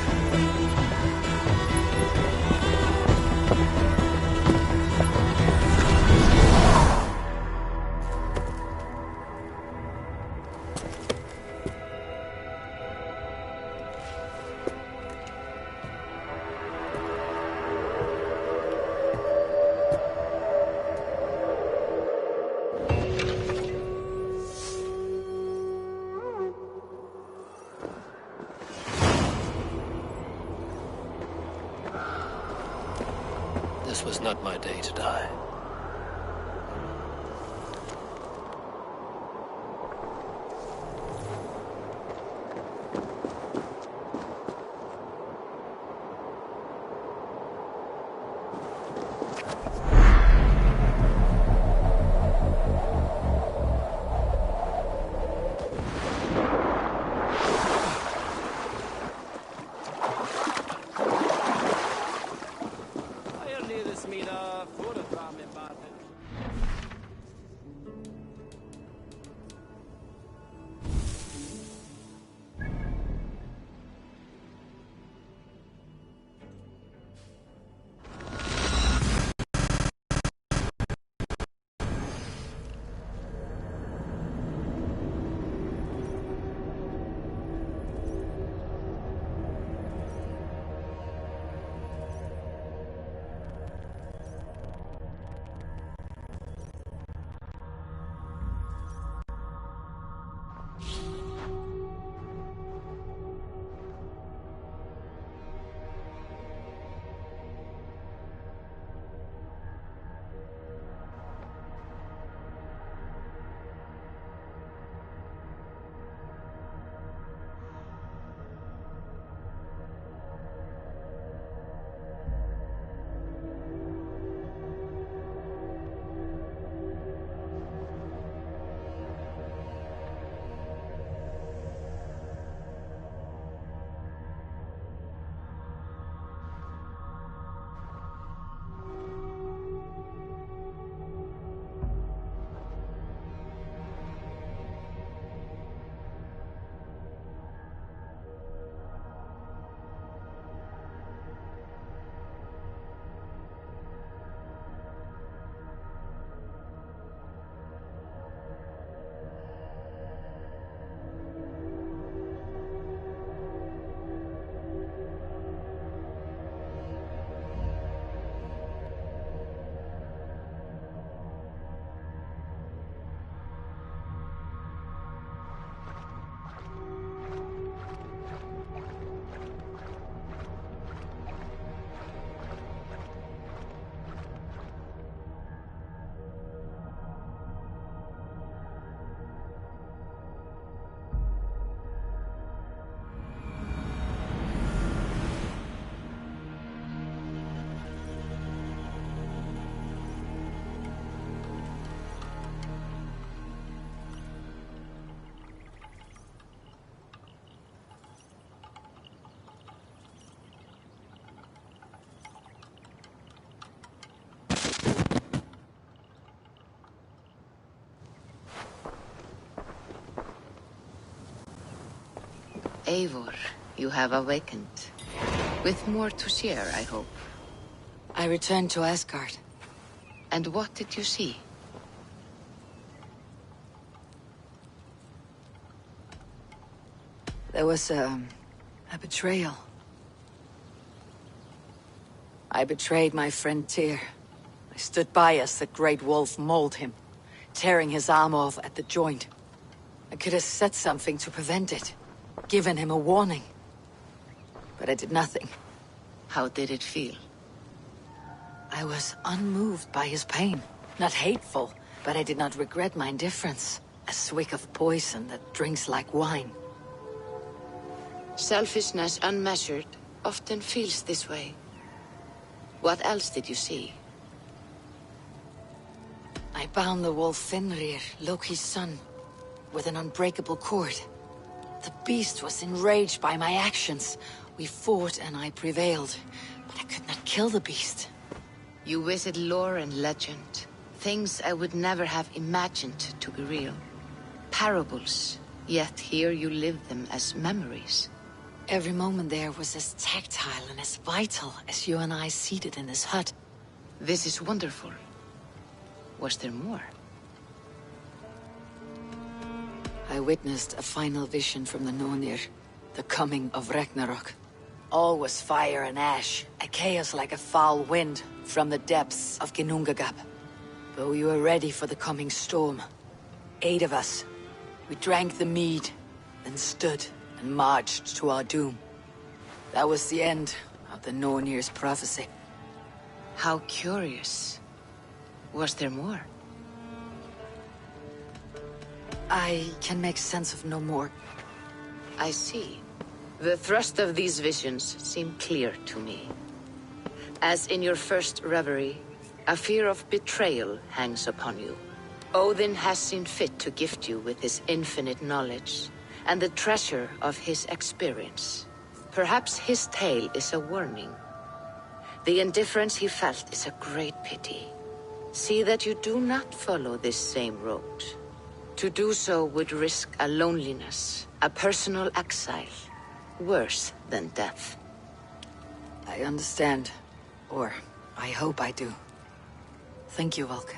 This was not my day to die. Smida, for the Eivor, you have awakened. With more to share, I hope. I returned to Asgard. And what did you see? There was a betrayal. I betrayed my friend Tyr. I stood by as the Great Wolf mauled him, tearing his arm off at the joint. I could have said something to prevent it, given him a warning. But I did nothing. How did it feel? I was unmoved by his pain. Not hateful, but I did not regret my indifference. A swig of poison that drinks like wine. Selfishness unmeasured often feels this way. What else did you see? I bound the wolf Fenrir, Loki's son, with an unbreakable cord. The beast was enraged by my actions. We fought and I prevailed, but I could not kill the beast. You visit lore and legend. Things I would never have imagined to be real. Parables, yet here you live them as memories. Every moment there was as tactile and as vital as you and I seated in this hut. This is wonderful. Was there more? I witnessed a final vision from the Nornir, the coming of Ragnarok. All was fire and ash, a chaos like a foul wind from the depths of Ginnungagap. But we were ready for the coming storm. 8 of us. We drank the mead, then stood and marched to our doom. That was the end of the Nornir's prophecy. How curious. Was there more? I can make sense of no more. I see. The thrust of these visions seem clear to me. As in your first reverie, a fear of betrayal hangs upon you. Odin has seen fit to gift you with his infinite knowledge, and the treasure of his experience. Perhaps his tale is a warning. The indifference he felt is a great pity. See that you do not follow this same road. To do so would risk a loneliness, a personal exile, worse than death. I understand. Or, I hope I do. Thank you, Valka.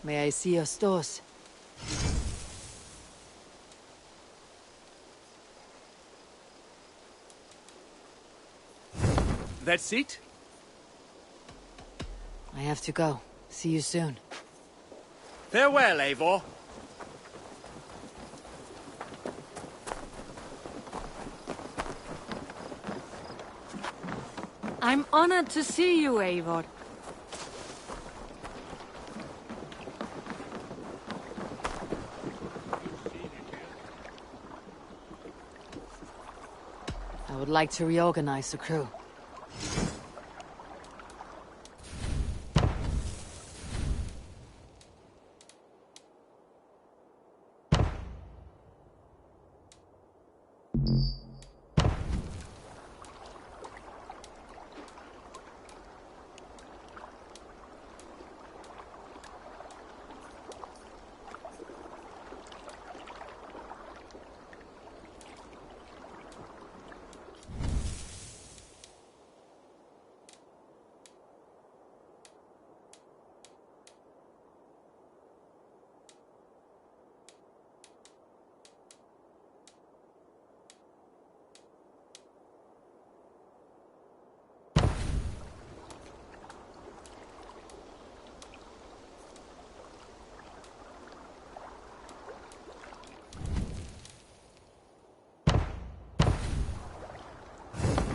May I see your stores? That's it? I have to go. See you soon. Farewell, Eivor. I'm honored to see you, Eivor. I would like to reorganize the crew.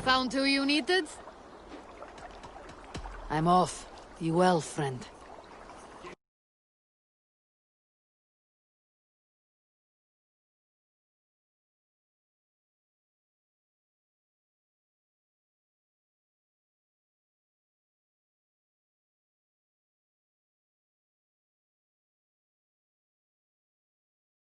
Found who you needed? I'm off. Be well, friend.